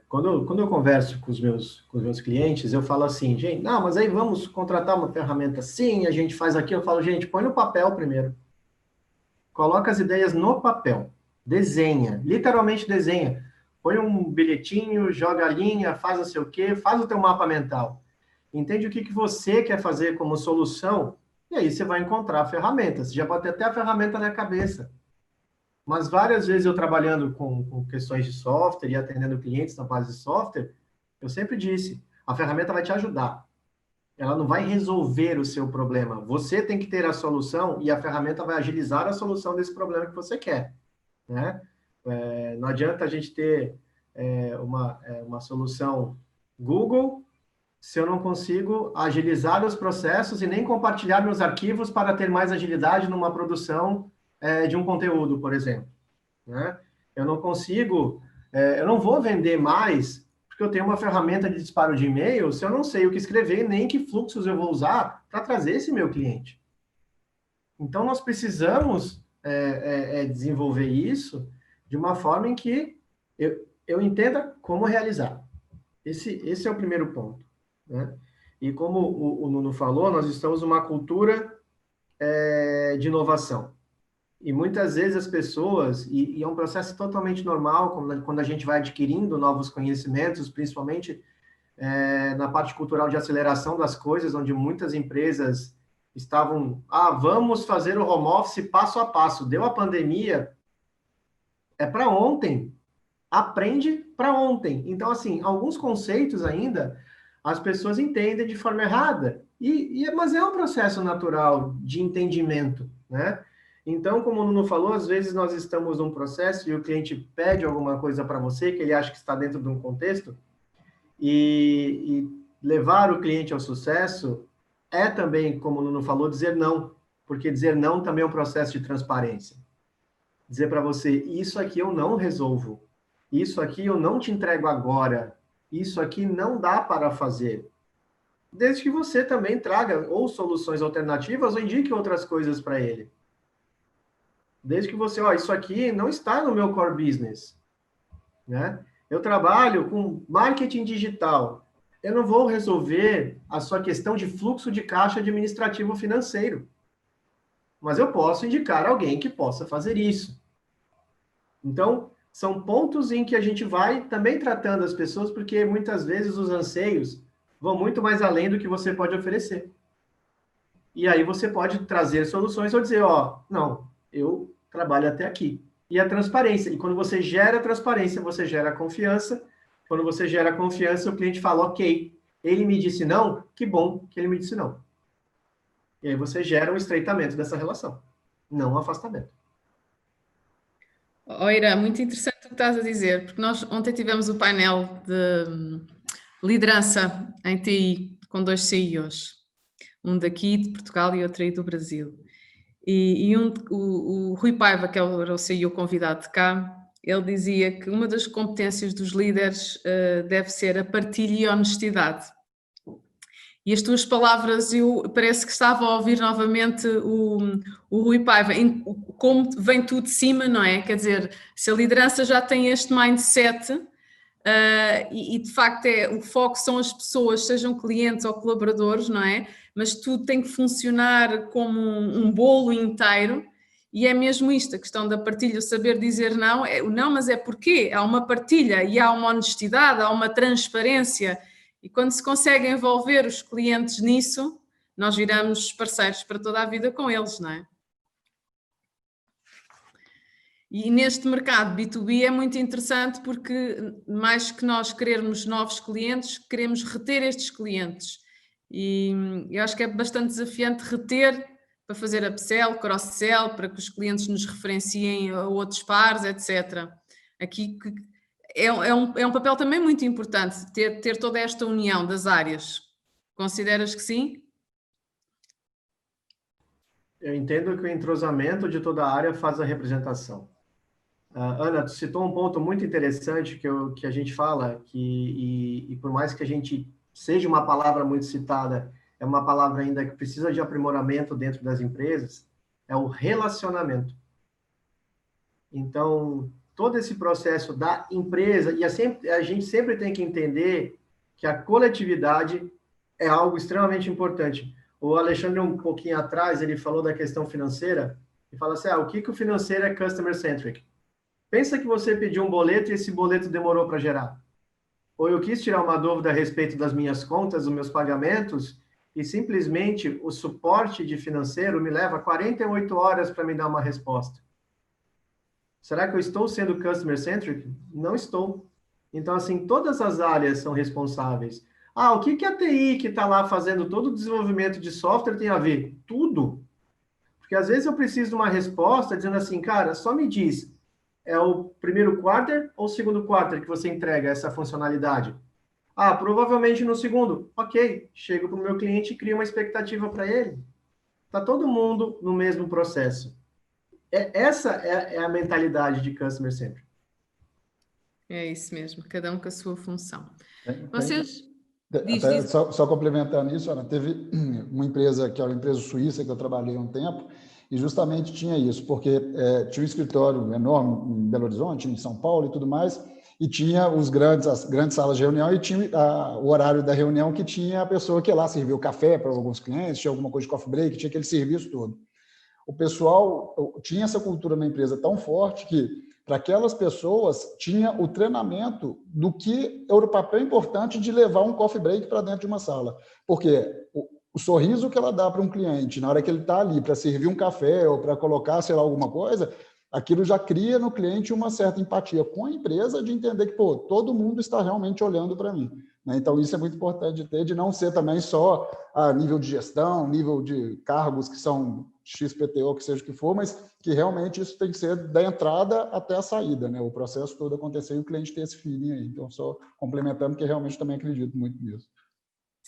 quando eu converso com os meus clientes, eu falo assim, gente, não, mas aí vamos contratar uma ferramenta assim, a gente faz aqui, eu falo, gente, põe no papel primeiro, coloca as ideias no papel, desenha, literalmente desenha, põe um bilhetinho, joga a linha, faz não sei o quê, faz o teu mapa mental. Entende o que você quer fazer como solução, e aí você vai encontrar ferramentas. Você já pode ter até a ferramenta na cabeça. Mas várias vezes eu trabalhando com questões de software e atendendo clientes na base de software, eu sempre disse, a ferramenta vai te ajudar. Ela não vai resolver o seu problema. Você tem que ter a solução e a ferramenta vai agilizar a solução desse problema que você quer. Né? Não adianta a gente ter uma solução Google se eu não consigo agilizar os processos e nem compartilhar meus arquivos para ter mais agilidade numa produção de um conteúdo, por exemplo. Né? Eu não consigo, eu não vou vender mais porque eu tenho uma ferramenta de disparo de e-mail se eu não sei o que escrever, nem que fluxos eu vou usar para trazer esse meu cliente. Então, nós precisamos desenvolver isso de uma forma em que eu entenda como realizar. Esse é o primeiro ponto. Né? E como o Nuno falou, nós estamos numa cultura de inovação. E muitas vezes as pessoas, e é um processo totalmente normal, quando a gente vai adquirindo novos conhecimentos, principalmente na parte cultural de aceleração das coisas, onde muitas empresas estavam, vamos fazer o home office passo a passo. Deu a pandemia, é para ontem. Aprende para ontem. Então, assim, alguns conceitos ainda as pessoas entendem de forma errada. Mas é um processo natural de entendimento, né? Então, como o Nuno falou, às vezes nós estamos num processo e o cliente pede alguma coisa para você que ele acha que está dentro de um contexto e levar o cliente ao sucesso é também, como o Nuno falou, dizer não. porque dizer não também é um processo de transparência. Dizer para você, isso aqui eu não resolvo, isso aqui eu não te entrego agora, isso aqui não dá para fazer. Desde que você também traga ou soluções alternativas ou indique outras coisas para ele. Desde que você, isso aqui não está no meu core business, né? Eu trabalho com marketing digital. Eu não vou resolver a sua questão de fluxo de caixa administrativo financeiro. Mas eu posso indicar alguém que possa fazer isso. Então, são pontos em que a gente vai também tratando as pessoas, porque muitas vezes os anseios vão muito mais além do que você pode oferecer. E aí você pode trazer soluções ou dizer, não, eu trabalho até aqui. E a transparência. E quando você gera transparência, você gera confiança. Quando você gera confiança, o cliente fala, ok, ele me disse não, que bom que ele me disse não. E aí você gera um estreitamento dessa relação, não um afastamento. Ira, muito interessante o que estás a dizer, porque nós ontem tivemos o painel de liderança em TI com 2 CEOs, um daqui de Portugal e outro aí do Brasil. O Rui Paiva, que era o CEO convidado de cá, ele dizia que uma das competências dos líderes deve ser a partilha e a honestidade. E as tuas palavras, parece que estava a ouvir novamente o Rui Paiva, como vem tudo de cima, não é? Quer dizer, se a liderança já tem este mindset, e de facto o foco são as pessoas, sejam clientes ou colaboradores, não é? Mas tudo tem que funcionar como um bolo inteiro, e é mesmo isto, a questão da partilha, o saber dizer não, não, mas é porque há uma partilha e há uma honestidade, há uma transparência, e quando se consegue envolver os clientes nisso, nós viramos parceiros para toda a vida com eles, não é? E neste mercado B2B é muito interessante porque, mais que nós querermos novos clientes, queremos reter estes clientes. E eu acho que é bastante desafiante reter para fazer upsell, cross-sell, para que os clientes nos referenciem a outros pares, etc. Aqui é um papel também muito importante, ter toda esta união das áreas. Consideras que sim? Eu entendo que o entrosamento de toda a área faz a representação. Ana, tu citou um ponto muito interessante que a gente fala, e por mais que a gente seja uma palavra muito citada, é uma palavra ainda que precisa de aprimoramento dentro das empresas, é o relacionamento. Então, todo esse processo da empresa, e a gente sempre tem que entender que a coletividade é algo extremamente importante. O Alexandre, um pouquinho atrás, ele falou da questão financeira, e fala assim, o que o financeiro é customer-centric? Pensa que você pediu um boleto e esse boleto demorou para gerar. Ou eu quis tirar uma dúvida a respeito das minhas contas, dos meus pagamentos, e simplesmente o suporte de financeiro me leva 48 horas para me dar uma resposta. Será que eu estou sendo customer-centric? Não estou. Então, assim, todas as áreas são responsáveis. O que a TI que está lá fazendo todo o desenvolvimento de software tem a ver? Tudo. Porque às vezes eu preciso de uma resposta dizendo assim, cara, só me diz, é o primeiro quarter ou o segundo quarter que você entrega essa funcionalidade? Provavelmente no segundo. Ok, chego para o meu cliente e crio uma expectativa para ele. Está todo mundo no mesmo processo. Essa é a mentalidade de customer sempre. É isso mesmo, cada um com a sua função. Vocês... Só complementando isso, Ana, teve uma empresa que é uma empresa suíça que eu trabalhei há um tempo, e justamente tinha isso, porque tinha um escritório enorme em Belo Horizonte, em São Paulo e tudo mais, e tinha as grandes salas de reunião e tinha o horário da reunião que tinha a pessoa que ia lá serviu café para alguns clientes, tinha alguma coisa de coffee break, tinha aquele serviço todo. O pessoal tinha essa cultura na empresa tão forte que, para aquelas pessoas, tinha o treinamento do que era o papel importante de levar um coffee break para dentro de uma sala. Porque o sorriso que ela dá para um cliente, na hora que ele está ali para servir um café ou para colocar, sei lá, alguma coisa, aquilo já cria no cliente uma certa empatia com a empresa de entender que, todo mundo está realmente olhando para mim. Então, isso é muito importante de ter, de não ser também só a nível de gestão, nível de cargos que são XPTO, que seja o que for, mas que realmente isso tem que ser da entrada até a saída, né? O processo todo acontecer e o cliente ter esse feeling aí. Então, só complementando, que realmente também acredito muito nisso.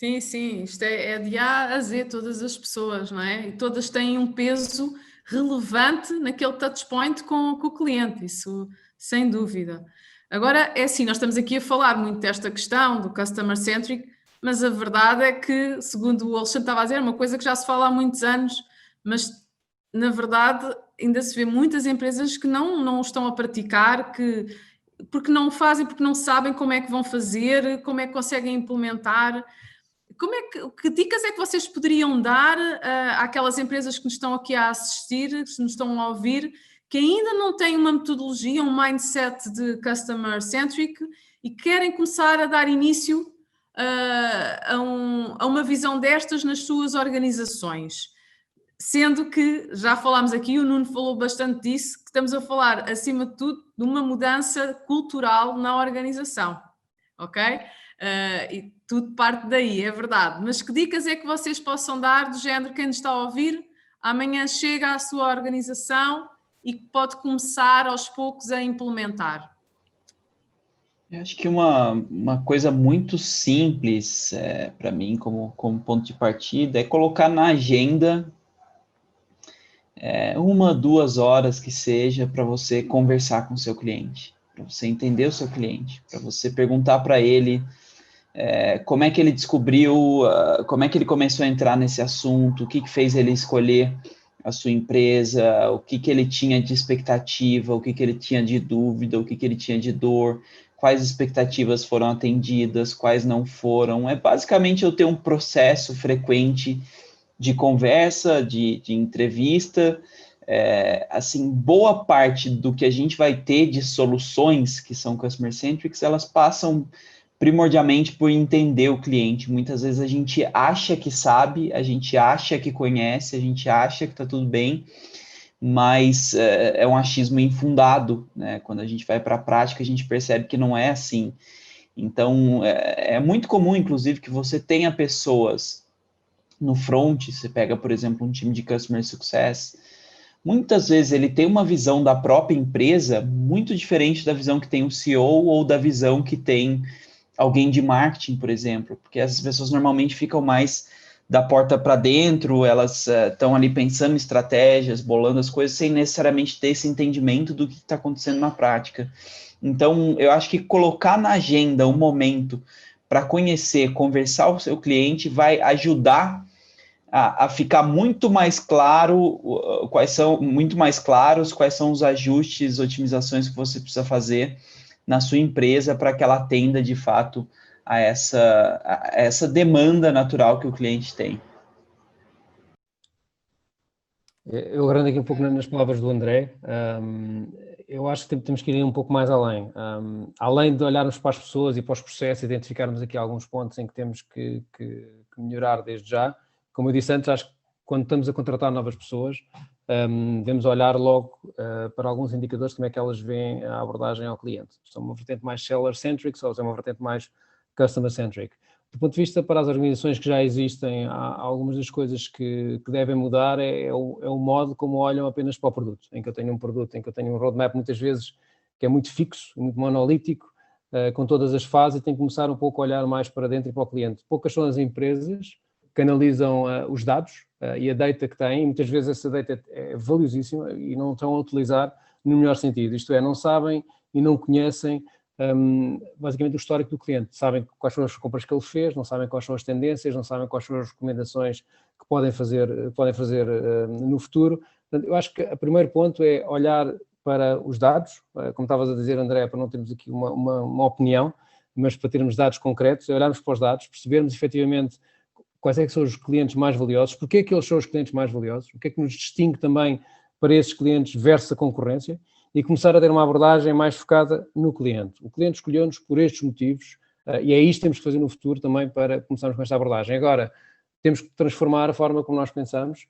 Sim, sim, isto é de A a Z, todas as pessoas, não é? E todas têm um peso relevante naquele touch point com o cliente, isso sem dúvida. Agora, é assim, nós estamos aqui a falar muito desta questão do customer centric, mas a verdade é que, segundo o Alexandre estava a dizer, é uma coisa que já se fala há muitos anos, mas na verdade ainda se vê muitas empresas que não o estão a praticar, porque não o fazem, porque não sabem como é que vão fazer, como é que conseguem implementar. Que dicas é que vocês poderiam dar àquelas empresas que nos estão aqui a assistir, que nos estão a ouvir, que ainda não têm uma metodologia, um mindset de customer centric e querem começar a dar início a uma visão destas nas suas organizações? Sendo que, já falámos aqui, o Nuno falou bastante disso, que estamos a falar, acima de tudo, de uma mudança cultural na organização, ok? E tudo parte daí, é verdade. Mas que dicas é que vocês possam dar do género, quem nos está a ouvir, amanhã chega à sua organização e que pode começar aos poucos a implementar? Eu acho que uma coisa muito simples para mim, como ponto de partida, é colocar na agenda 1, 2 horas que seja para você conversar com o seu cliente, para você entender o seu cliente, para você perguntar para ele como é que ele descobriu, como é que ele começou a entrar nesse assunto, o que fez ele escolher a sua empresa, o que ele tinha de expectativa, o que ele tinha de dúvida, o que ele tinha de dor, quais expectativas foram atendidas, quais não foram. É basicamente eu ter um processo frequente de conversa, de entrevista. Assim, boa parte do que a gente vai ter de soluções que são customer centric, elas passam primordialmente por entender o cliente. Muitas vezes a gente acha que sabe, a gente acha que conhece, a gente acha que está tudo bem, mas é um achismo infundado, né? Quando a gente vai para a prática, a gente percebe que não é assim. Então, é muito comum, inclusive, que você tenha pessoas no front, você pega, por exemplo, um time de Customer Success, muitas vezes ele tem uma visão da própria empresa muito diferente da visão que tem o CEO ou da visão que tem alguém de marketing, por exemplo, porque essas pessoas normalmente ficam mais da porta para dentro, elas estão ali pensando em estratégias, bolando as coisas, sem necessariamente ter esse entendimento do que está acontecendo na prática. Então, eu acho que colocar na agenda um momento para conhecer, conversar com o seu cliente vai ajudar a ficar muito mais claros quais são os ajustes, otimizações que você precisa fazer na sua empresa para que ela atenda de fato a essa demanda natural que o cliente tem. Eu agarrando aqui um pouco nas palavras do André, eu acho que temos que ir um pouco mais além. Além de olharmos para as pessoas e para os processos, identificarmos aqui alguns pontos em que temos que melhorar desde já. Como eu disse antes, acho que quando estamos a contratar novas pessoas, devemos olhar logo para alguns indicadores, como é que elas veem a abordagem ao cliente. Se é uma vertente mais seller-centric ou se é uma vertente mais customer-centric. Do ponto de vista para as organizações que já existem, há algumas das coisas que devem mudar é o modo como olham apenas para o produto, em que eu tenho um produto, em que eu tenho um roadmap muitas vezes que é muito fixo, muito monolítico, com todas as fases, e tenho que começar um pouco a olhar mais para dentro e para o cliente. Poucas são as empresas que analisam os dados e a data que têm, e muitas vezes essa data é valiosíssima e não estão a utilizar no melhor sentido, isto é, não sabem e não conhecem basicamente o histórico do cliente, sabem quais são as compras que ele fez, não sabem quais são as tendências, não sabem quais são as recomendações que podem fazer no futuro. Portanto, eu acho que o primeiro ponto é olhar para os dados, como estavas a dizer, André, para não termos aqui uma opinião, mas para termos dados concretos, é olharmos para os dados, percebermos efetivamente quais é que são os clientes mais valiosos, porque é que eles são os clientes mais valiosos, o que é que nos distingue também para esses clientes versus a concorrência, e começar a ter uma abordagem mais focada no cliente. O cliente escolheu-nos por estes motivos e é isto que temos que fazer no futuro também para começarmos com esta abordagem. Agora, temos que transformar a forma como nós pensamos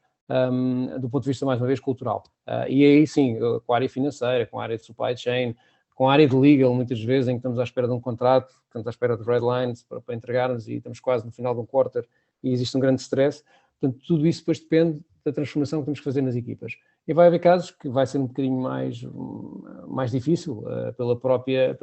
do ponto de vista, mais uma vez, cultural. E aí sim, com a área financeira, com a área de supply chain, com a área de legal, muitas vezes, em que estamos à espera de um contrato, estamos à espera de red lines para entregarmos e estamos quase no final de um quarter e existe um grande stress. Portanto, tudo isso depois depende da transformação que temos que fazer nas equipas. E vai haver casos que vai ser um bocadinho mais difícil pela própria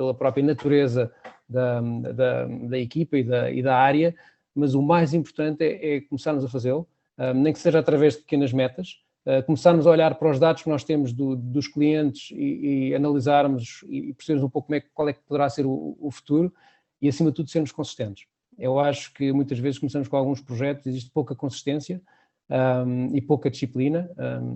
natureza da equipa e da área, mas o mais importante é começarmos a fazê-lo, nem que seja através de pequenas metas, começarmos a olhar para os dados que nós temos dos clientes e analisarmos e percebermos um pouco qual é que poderá ser o futuro e, acima de tudo, sermos consistentes. Eu acho que muitas vezes começamos com alguns projetos, existe pouca consistência e pouca disciplina,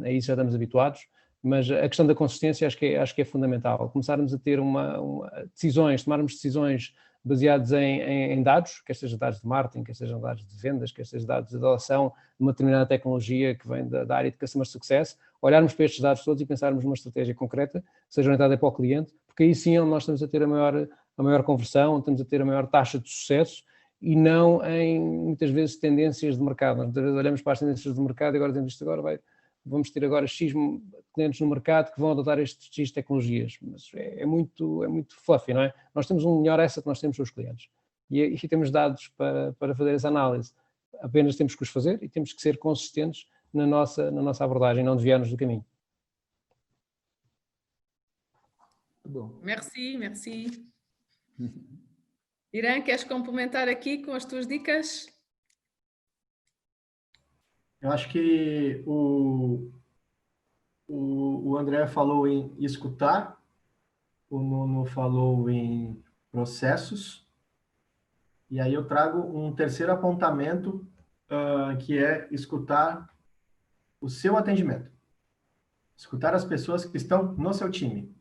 a isso já estamos habituados, mas a questão da consistência acho que é fundamental. Começarmos a ter tomarmos decisões baseadas em dados, quer sejam dados de marketing, quer sejam dados de vendas, quer sejam dados de adoção de uma determinada tecnologia que vem da área de Customer Success, olharmos para estes dados todos e pensarmos numa estratégia concreta, seja orientada para o cliente, porque aí sim nós estamos a ter a maior conversão, estamos a ter a maior taxa de sucesso e não em, muitas vezes, tendências de mercado. Nós muitas vezes olhamos para as tendências de mercado e agora dizemos isto vamos ter agora X clientes no mercado que vão adotar estes X tecnologias, mas é muito fluffy, não é? Nós temos um melhor asset, nós temos os clientes e temos dados para fazer essa análise, apenas temos que os fazer e temos que ser consistentes na nossa abordagem, não desviar-nos do caminho. Bom. Merci. Irã, queres complementar aqui com as tuas dicas? Eu acho que o André falou em escutar, o Nuno falou em processos, e aí eu trago um terceiro apontamento, que é escutar o seu atendimento. Escutar as pessoas que estão no seu time,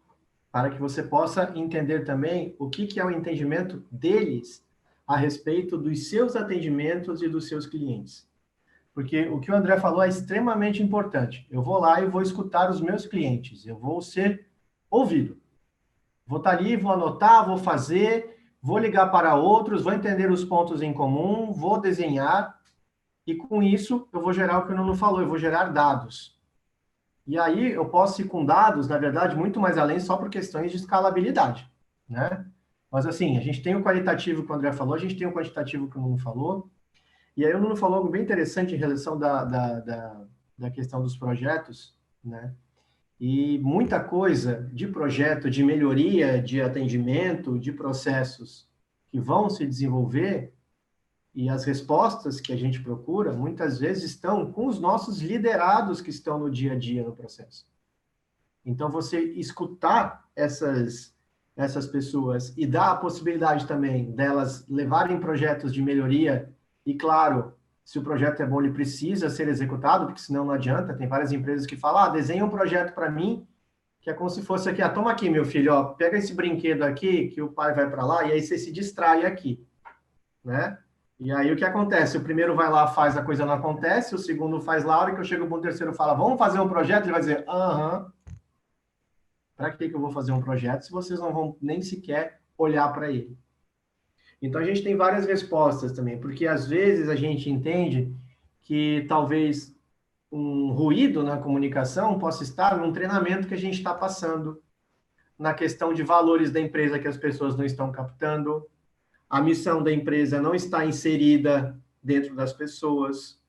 para que você possa entender também o que é o entendimento deles a respeito dos seus atendimentos e dos seus clientes. Porque o que o André falou é extremamente importante. Eu vou lá e vou escutar os meus clientes, eu vou ser ouvido. Vou estar ali, vou anotar, vou fazer, vou ligar para outros, vou entender os pontos em comum, vou desenhar, e com isso eu vou gerar o que o Nuno falou, eu vou gerar dados. E aí eu posso ir com dados, na verdade, muito mais além só por questões de escalabilidade, né? Mas assim, a gente tem o qualitativo que o André falou, a gente tem o quantitativo que o Nuno falou, e aí o Nuno falou algo bem interessante em relação da questão dos projetos, né? E muita coisa de projeto, de melhoria, de atendimento, de processos que vão se desenvolver, e as respostas que a gente procura, muitas vezes estão com os nossos liderados que estão no dia a dia no processo. Então, você escutar essas pessoas e dar a possibilidade também delas levarem projetos de melhoria, e claro, se o projeto é bom, ele precisa ser executado, porque senão não adianta. Tem várias empresas que falam, desenha um projeto para mim, que é como se fosse aqui, toma aqui, meu filho, pega esse brinquedo aqui, que o pai vai para lá, e aí você se distrai aqui, né? E aí o que acontece? O primeiro vai lá, faz, a coisa não acontece, o segundo faz lá, a hora que eu chego para o terceiro fala, vamos fazer um projeto? Ele vai dizer, para que eu vou fazer um projeto se vocês não vão nem sequer olhar para ele? Então a gente tem várias respostas também, porque às vezes a gente entende que talvez um ruído na comunicação possa estar num treinamento que a gente está passando, na questão de valores da empresa que as pessoas não estão captando, a missão da empresa não está inserida dentro das pessoas,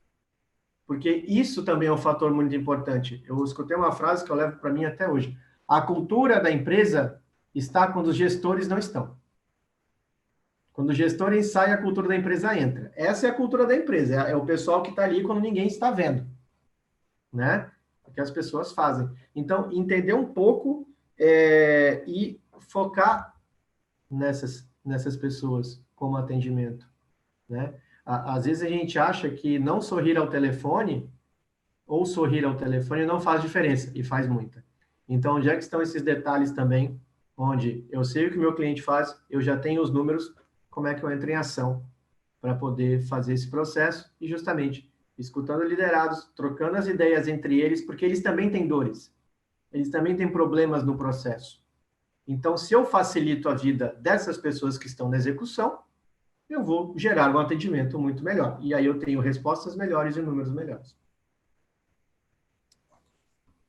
porque isso também é um fator muito importante. Eu escutei uma frase que eu levo para mim até hoje. A cultura da empresa está quando os gestores não estão. Quando o gestor sai, a cultura da empresa entra. Essa é a cultura da empresa, é o pessoal que está ali quando ninguém está vendo, né? O que as pessoas fazem. Então, entender um pouco e focar nessas pessoas como atendimento, né? Às vezes a gente acha que não sorrir ao telefone ou sorrir ao telefone não faz diferença, e faz muita. Então, onde é que estão esses detalhes também, onde eu sei o que o meu cliente faz, eu já tenho os números, como é que eu entro em ação para poder fazer esse processo, e justamente escutando liderados, trocando as ideias entre eles, porque eles também têm dores, eles também têm problemas no processo. Então, se eu facilito a vida dessas pessoas que estão na execução, eu vou gerar um atendimento muito melhor. E aí eu tenho respostas melhores e números melhores.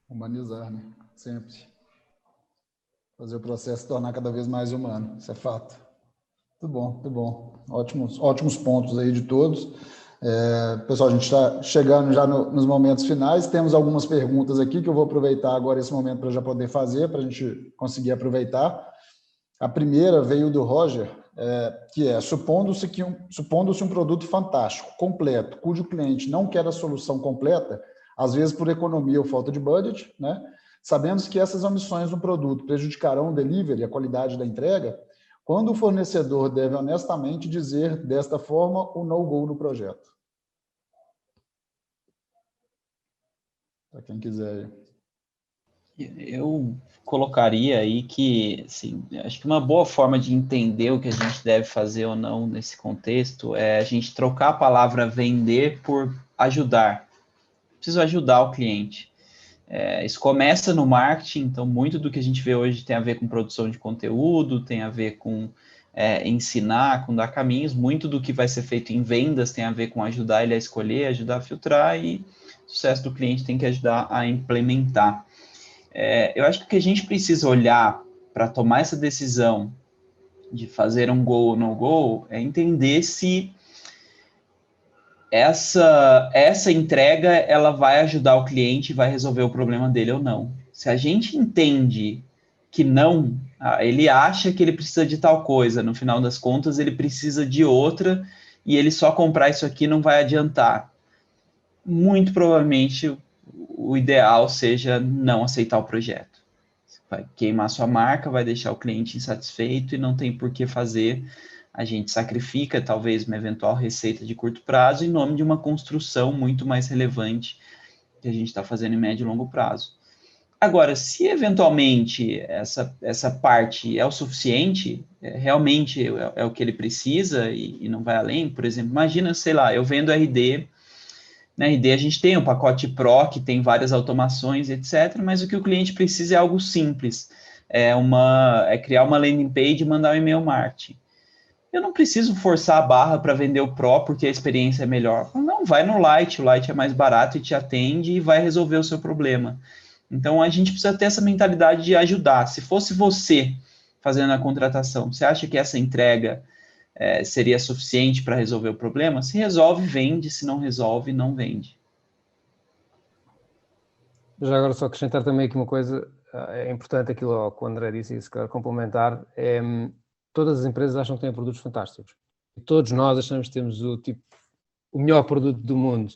Humanizar, né? Sempre. Fazer o processo se tornar cada vez mais humano. Isso é fato. Muito bom, muito bom. Ótimos pontos aí de todos. Pessoal, a gente está chegando já nos momentos finais. Temos algumas perguntas aqui que eu vou aproveitar agora esse momento para já poder fazer, para a gente conseguir aproveitar. A primeira veio do Roger. que é, supondo-se um produto fantástico, completo, cujo cliente não quer a solução completa, às vezes por economia ou falta de budget, né? Sabendo que essas omissões no produto prejudicarão o delivery, a qualidade da entrega, quando o fornecedor deve honestamente dizer desta forma o no-go no projeto. Para quem quiser. Eu colocaria aí que, assim, acho que uma boa forma de entender o que a gente deve fazer ou não nesse contexto é a gente trocar a palavra vender por ajudar. Preciso ajudar o cliente. Isso começa no marketing, então muito do que a gente vê hoje tem a ver com produção de conteúdo, tem a ver com ensinar, com dar caminhos, muito do que vai ser feito em vendas tem a ver com ajudar ele a escolher, ajudar a filtrar, e o sucesso do cliente tem que ajudar a implementar. Eu acho que o que a gente precisa olhar para tomar essa decisão de fazer um go ou no go é entender se essa entrega ela vai ajudar o cliente e vai resolver o problema dele ou não. Se a gente entende que não, ele acha que ele precisa de tal coisa, no final das contas ele precisa de outra e ele só comprar isso aqui não vai adiantar. Muito provavelmente o ideal seja não aceitar o projeto. Vai queimar sua marca, vai deixar o cliente insatisfeito e não tem por que fazer. A gente sacrifica talvez uma eventual receita de curto prazo em nome de uma construção muito mais relevante que a gente está fazendo em médio e longo prazo. Agora, se eventualmente essa parte é o suficiente, realmente é o que ele precisa e não vai além, por exemplo, imagina, sei lá, eu vendo RD, na RD a gente tem um pacote Pro, que tem várias automações, etc., mas o que o cliente precisa é algo simples, é criar uma landing page e mandar um e-mail marketing. Eu não preciso forçar a barra para vender o Pro porque a experiência é melhor. Não, vai no Lite, o Lite é mais barato e te atende e vai resolver o seu problema. Então, a gente precisa ter essa mentalidade de ajudar. Se fosse você fazendo a contratação, você acha que essa entrega seria suficiente para resolver o problema? Se resolve, vende. Se não resolve, não vende. Já agora só acrescentar também aqui uma coisa, é importante aquilo que o André disse, e se quer complementar, todas as empresas acham que têm produtos fantásticos. E todos nós achamos que temos o melhor produto do mundo.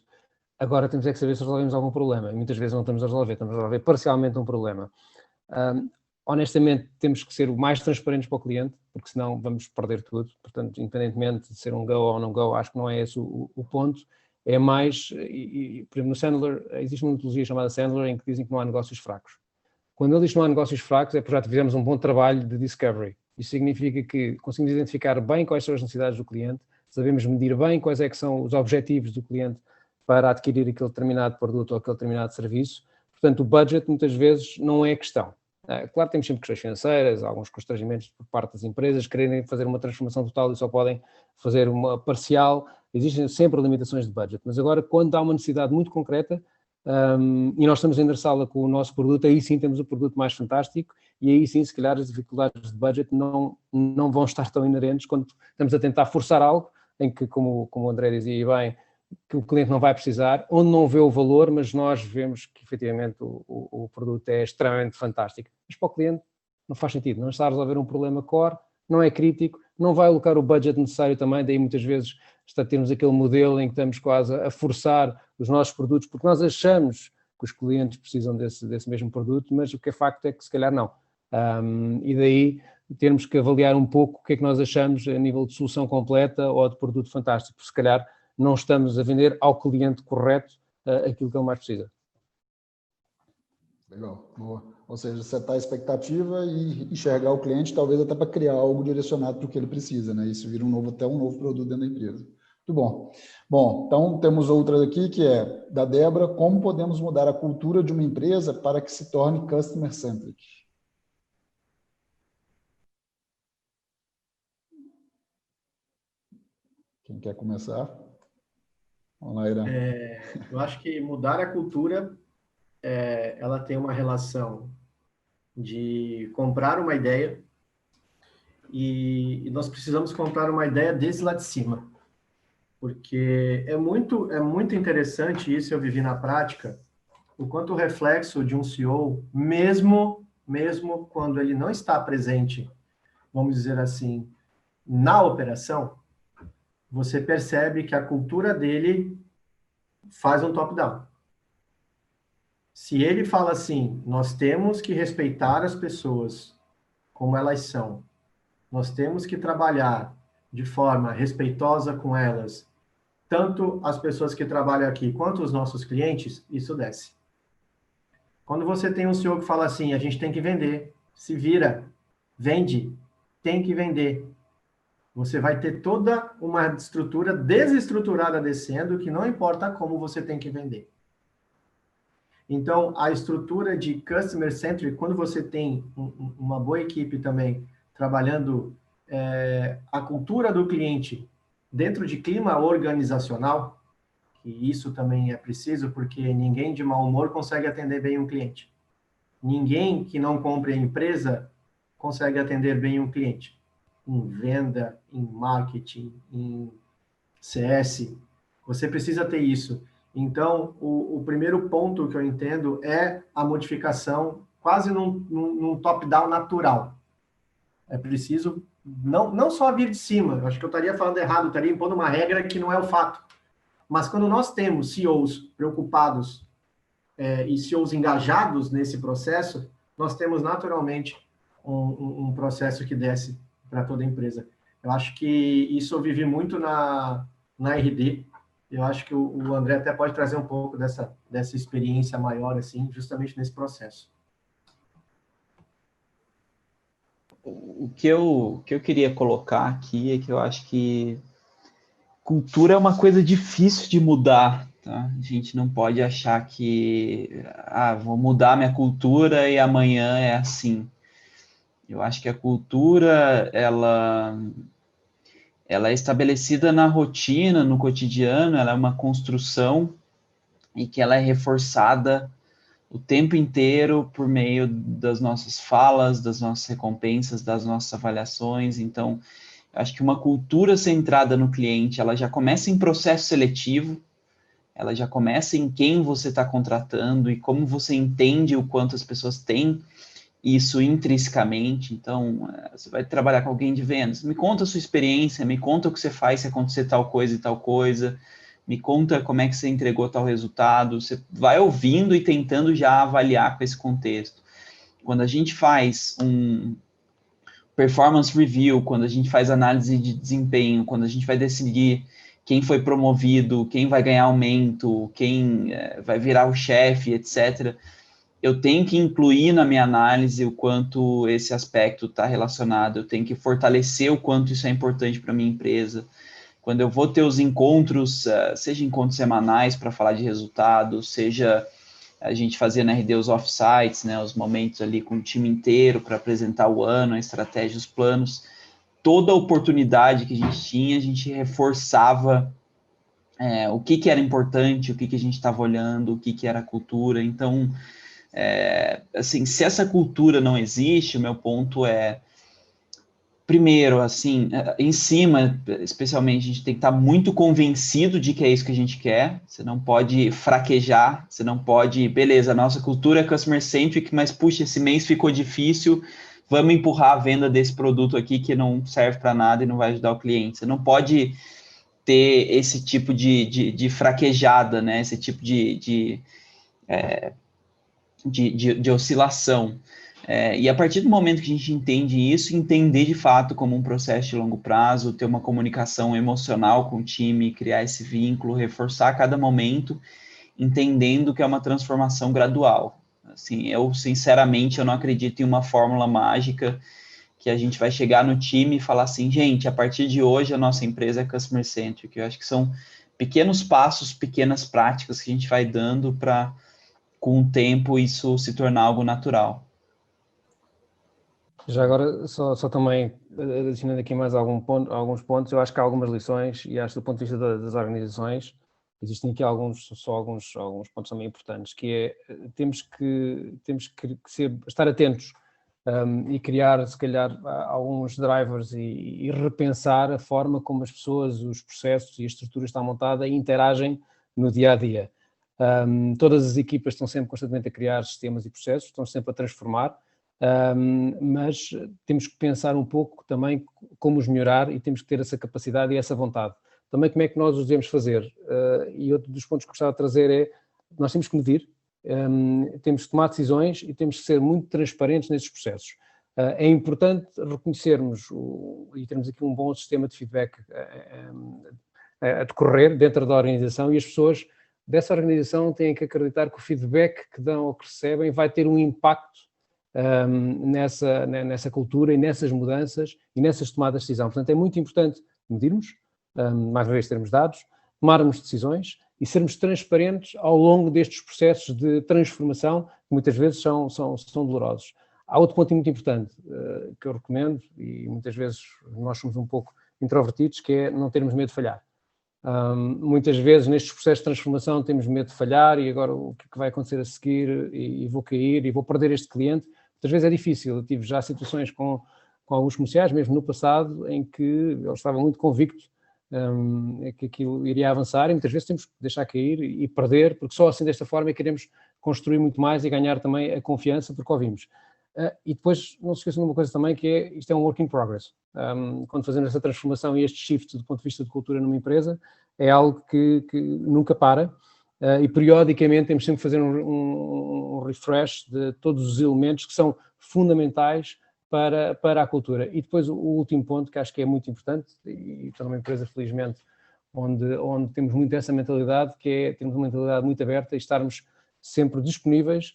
Agora temos que saber se resolvemos algum problema. E muitas vezes não estamos a resolver parcialmente um problema. Honestamente, temos que ser o mais transparentes para o cliente, porque senão vamos perder tudo. Portanto, independentemente de ser um go ou não go, acho que não é esse o ponto. É mais, por exemplo, no Sandler, existe uma metodologia chamada Sandler, em que dizem que não há negócios fracos. Quando ele diz que não há negócios fracos, é porque já fizemos um bom trabalho de discovery. Isso significa que conseguimos identificar bem quais são as necessidades do cliente, sabemos medir bem quais é que são os objetivos do cliente para adquirir aquele determinado produto ou aquele determinado serviço. Portanto, o budget muitas vezes não é questão. Claro, temos sempre questões financeiras, alguns constrangimentos por parte das empresas, querem fazer uma transformação total e só podem fazer uma parcial. Existem sempre limitações de budget, mas agora quando há uma necessidade muito concreta e nós estamos a endereçá-la com o nosso produto, aí sim temos o produto mais fantástico e aí sim, se calhar, as dificuldades de budget não vão estar tão inerentes quando estamos a tentar forçar algo em que, como o André dizia bem, que o cliente não vai precisar, onde não vê o valor, mas nós vemos que efetivamente o produto é extremamente fantástico. Mas para o cliente não faz sentido, não está a resolver um problema core, não é crítico, não vai alocar o budget necessário também, daí muitas vezes temos aquele modelo em que estamos quase a forçar os nossos produtos, porque nós achamos que os clientes precisam desse mesmo produto, mas o que é facto é que se calhar não. E daí termos que avaliar um pouco o que é que nós achamos a nível de solução completa ou de produto fantástico, se calhar não estamos a vender ao cliente correto aquilo que ele mais precisa. Legal, boa. Ou seja, setar a expectativa e enxergar o cliente, talvez até para criar algo direcionado para o que ele precisa, né? Isso vira até um novo produto dentro da empresa. Muito bom. Bom, então temos outra aqui que é da Débora: como podemos mudar a cultura de uma empresa para que se torne customer-centric? Quem quer começar? Vamos lá, Irã. Eu acho que mudar a cultura, ela tem uma relação de comprar uma ideia e nós precisamos comprar uma ideia desde lá de cima, porque é muito interessante isso, eu vivi na prática, o quanto o reflexo de um CEO, mesmo quando ele não está presente, vamos dizer assim, na operação, você percebe que a cultura dele faz um top-down. Se ele fala assim, nós temos que respeitar as pessoas como elas são, nós temos que trabalhar de forma respeitosa com elas, tanto as pessoas que trabalham aqui quanto os nossos clientes, isso desce. Quando você tem um CEO que fala assim, a gente tem que vender, se vira, vende, tem que vender. Você vai ter toda uma estrutura desestruturada descendo, que não importa como você tem que vender. Então, a estrutura de Customer Centric, quando você tem uma boa equipe também trabalhando a cultura do cliente dentro de clima organizacional, que isso também é preciso, porque ninguém de mau humor consegue atender bem um cliente. Ninguém que não compre a empresa consegue atender bem um cliente. Em venda, em marketing, em CS, você precisa ter isso. Então, o primeiro ponto que eu entendo é a modificação quase num top-down natural. É preciso não só vir de cima, eu acho que eu estaria falando errado, eu estaria impondo uma regra que não é o fato. Mas quando nós temos CEOs preocupados e CEOs engajados nesse processo, nós temos naturalmente um processo que desce para toda a empresa. Eu acho que isso eu vivi muito na RD. Eu acho que o André até pode trazer um pouco dessa experiência maior, assim, justamente nesse processo. O que eu queria colocar aqui é que eu acho que cultura é uma coisa difícil de mudar, tá? A gente não pode achar que vou mudar minha cultura e amanhã é assim. Eu acho que a cultura, ela é estabelecida na rotina, no cotidiano, ela é uma construção e que ela é reforçada o tempo inteiro por meio das nossas falas, das nossas recompensas, das nossas avaliações. Então, acho que uma cultura centrada no cliente, ela já começa em processo seletivo, ela já começa em quem você está contratando e como você entende o quanto as pessoas têm isso intrinsecamente. Então, você vai trabalhar com alguém de vendas, me conta a sua experiência, me conta o que você faz se acontecer tal coisa e tal coisa, me conta como é que você entregou tal resultado. Você vai ouvindo e tentando já avaliar com esse contexto. Quando a gente faz um performance review, quando a gente faz análise de desempenho, quando a gente vai decidir quem foi promovido, quem vai ganhar aumento, quem vai virar o chefe, etc., eu tenho que incluir na minha análise o quanto esse aspecto está relacionado, eu tenho que fortalecer o quanto isso é importante para a minha empresa. Quando eu vou ter os encontros, seja encontros semanais para falar de resultados, seja a gente fazia na RD os offsites, né, os momentos ali com o time inteiro para apresentar o ano, a estratégia, os planos, toda a oportunidade que a gente tinha, a gente reforçava o que era importante, o que a gente estava olhando, o que era a cultura. Então, assim, se essa cultura não existe, o meu ponto é, primeiro, assim, em cima, especialmente, a gente tem que estar muito convencido de que é isso que a gente quer. Você não pode fraquejar, você não pode, beleza, a nossa cultura é customer centric, mas puxa, esse mês ficou difícil, vamos empurrar a venda desse produto aqui que não serve para nada e não vai ajudar o cliente. Você não pode ter esse tipo de fraquejada, né? Esse tipo de oscilação. E a partir do momento que a gente entende isso, entender de fato como um processo de longo prazo, ter uma comunicação emocional com o time, criar esse vínculo, reforçar a cada momento, entendendo que é uma transformação gradual. Assim, eu, sinceramente, eu não acredito em uma fórmula mágica que a gente vai chegar no time e falar assim, gente, a partir de hoje a nossa empresa é customer centric. Eu acho que são pequenos passos, pequenas práticas que a gente vai dando para, com o tempo, isso se tornar algo natural. Já agora, só também adicionando aqui mais alguns pontos, eu acho que há algumas lições e acho que do ponto de vista das organizações, existem aqui alguns pontos também importantes, que é, temos que estar atentos e criar, se calhar, alguns drivers e repensar a forma como as pessoas, os processos e a estrutura está montada e interagem no dia-a-dia. Todas as equipas estão sempre constantemente a criar sistemas e processos, estão sempre a transformar, mas temos que pensar um pouco também como os melhorar e temos que ter essa capacidade e essa vontade. Também como é que nós os devemos fazer? E outro dos pontos que gostava de trazer é, nós temos que medir, temos que tomar decisões e temos que ser muito transparentes nesses processos. É importante reconhecermos e termos aqui um bom sistema de feedback a decorrer dentro da organização, e as pessoas dessa organização têm que acreditar que o feedback que dão ou que recebem vai ter um impacto nessa cultura e nessas mudanças e nessas tomadas de decisão. Portanto, é muito importante medirmos, mais uma vez termos dados, tomarmos decisões e sermos transparentes ao longo destes processos de transformação, que muitas vezes são dolorosos. Há outro ponto muito importante que eu recomendo, e muitas vezes nós somos um pouco introvertidos, que é não termos medo de falhar. Muitas vezes nestes processos de transformação temos medo de falhar e agora o que vai acontecer a seguir e vou cair e vou perder este cliente. Muitas vezes é difícil. Eu tive já situações com alguns comerciais, mesmo no passado, em que eu estava muito convicto que aquilo iria avançar, e muitas vezes temos que deixar cair e perder, porque só assim desta forma é que queremos construir muito mais e ganhar também a confiança, porque ouvimos. E depois não se esqueçam de uma coisa também, que é, isto é um work in progress. Quando fazemos essa transformação e este shift do ponto de vista de cultura numa empresa, é algo que nunca para, e periodicamente temos sempre que fazer um refresh de todos os elementos que são fundamentais para a cultura. E depois o último ponto, que acho que é muito importante, e estou numa empresa, felizmente, onde temos muito essa mentalidade, que é termos uma mentalidade muito aberta e estarmos sempre disponíveis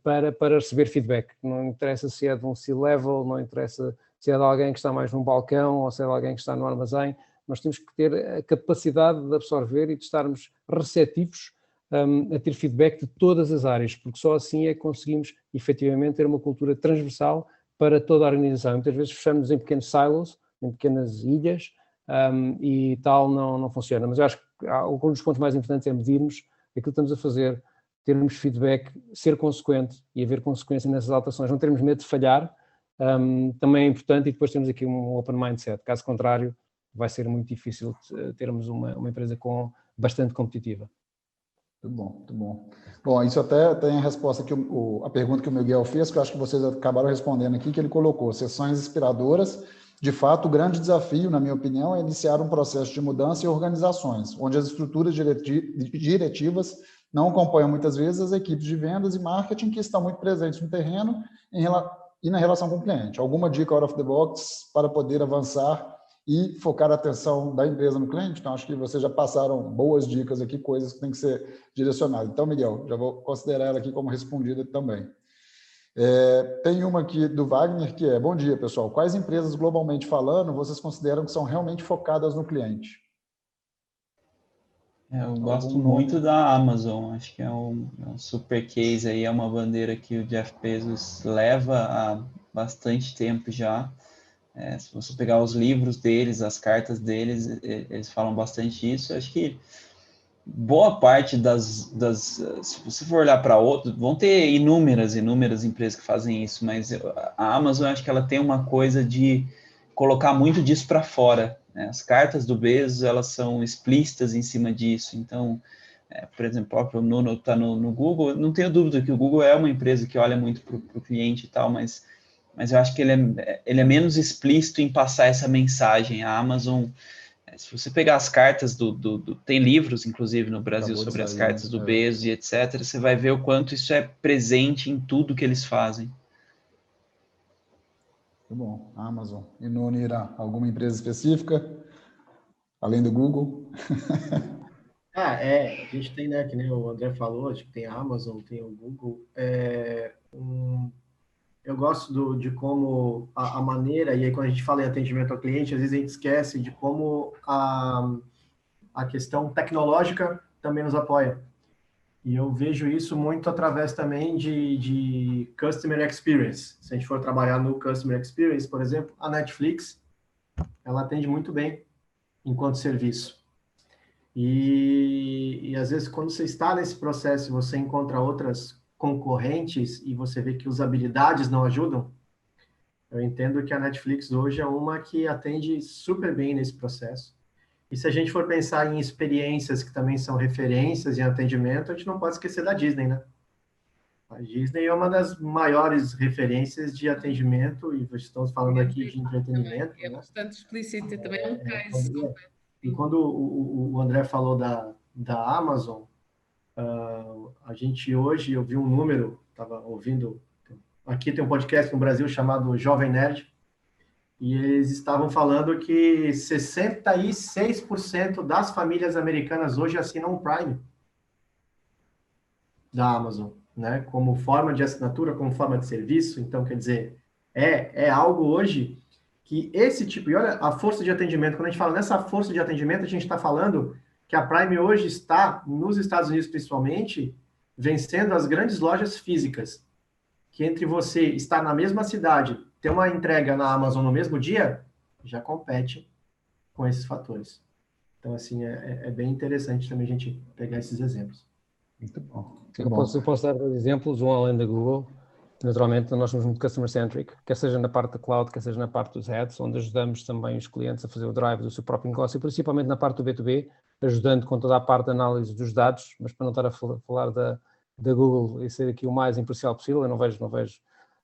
para receber feedback. Não interessa se é de um C-level, não interessa se é de alguém que está mais num balcão ou se é de alguém que está no armazém. Nós temos que ter a capacidade de absorver e de estarmos receptivos a ter feedback de todas as áreas, porque só assim é que conseguimos efetivamente ter uma cultura transversal para toda a organização. Muitas vezes fechamos em pequenos silos, em pequenas ilhas, e tal não funciona. Mas eu acho que um dos pontos mais importantes é medirmos aquilo que estamos a fazer, termos feedback, ser consequente e haver consequência nessas alterações, não termos medo de falhar, também é importante, e depois temos aqui um open mindset. Caso contrário, vai ser muito difícil termos uma empresa bastante competitiva. Muito bom, muito bom. Bom, isso até tem a resposta que a pergunta que o Miguel fez, que eu acho que vocês acabaram respondendo aqui, que ele colocou: sessões inspiradoras. De fato, o grande desafio, na minha opinião, é iniciar um processo de mudança em organizações, onde as estruturas diretivas não acompanham muitas vezes as equipes de vendas e marketing que estão muito presentes no terreno e na relação com o cliente. Alguma dica out of the box para poder avançar e focar a atenção da empresa no cliente? Então, acho que vocês já passaram boas dicas aqui, coisas que têm que ser direcionadas. Então, Miguel, já vou considerar ela aqui como respondida também. Tem uma aqui do Wagner, que é: bom dia, pessoal. Quais empresas, globalmente falando, vocês consideram que são realmente focadas no cliente? Eu gosto muito da Amazon, acho que é um super case aí, é uma bandeira que o Jeff Bezos leva há bastante tempo já. Se você pegar os livros deles, as cartas deles, eles falam bastante isso. Acho que boa parte se você for olhar para outros, vão ter inúmeras empresas que fazem isso, mas a Amazon, acho que ela tem uma coisa de colocar muito disso para fora, né? As cartas do Bezos, elas são explícitas em cima disso. Então, por exemplo, o próprio Nuno está no Google. Não tenho dúvida que o Google é uma empresa que olha muito para o cliente e tal, mas eu acho que ele é menos explícito em passar essa mensagem. A Amazon, se você pegar as cartas tem livros, inclusive, no Brasil sobre as cartas do Bezos e etc., você vai ver o quanto isso é presente em tudo que eles fazem. Muito bom. Amazon. E no Nira, alguma empresa específica, além do Google? A gente tem, né, que nem o André falou, a gente tem a Amazon, tem o Google. Eu gosto de como a maneira, e aí quando a gente fala em atendimento ao cliente, às vezes a gente esquece de como a questão tecnológica também nos apoia. E eu vejo isso muito através também de Customer Experience. Se a gente for trabalhar no Customer Experience, por exemplo, a Netflix, ela atende muito bem enquanto serviço. E às vezes, quando você está nesse processo e você encontra outras concorrentes e você vê que usabilidades não ajudam, eu entendo que a Netflix hoje é uma que atende super bem nesse processo. E se a gente for pensar em experiências que também são referências em atendimento, a gente não pode esquecer da Disney, né? A Disney é uma das maiores referências de atendimento, e estamos falando aqui de entretenimento. É bastante explícito, também é um case. E quando o André falou da Amazon, a gente hoje, eu vi um número, estava ouvindo, aqui tem um podcast no Brasil chamado Jovem Nerd, e eles estavam falando que 66% das famílias americanas hoje assinam o Prime da Amazon, né? Como forma de assinatura, como forma de serviço. Então, quer dizer, é algo hoje que esse tipo... E olha a força de atendimento. Quando a gente fala nessa força de atendimento, a gente está falando que a Prime hoje está, nos Estados Unidos principalmente, vencendo as grandes lojas físicas. Que entre você estar na mesma cidade, ter uma entrega na Amazon no mesmo dia, já compete com esses fatores. Então, assim, é bem interessante também a gente pegar esses exemplos. Muito bom. Eu posso dar dois exemplos, um além da Google. Naturalmente, nós somos muito customer-centric, quer seja na parte da cloud, quer seja na parte dos ads, onde ajudamos também os clientes a fazer o drive do seu próprio negócio, principalmente na parte do B2B, ajudando com toda a parte da análise dos dados, mas para não estar a falar da Google e ser aqui o mais imparcial possível, eu não vejo,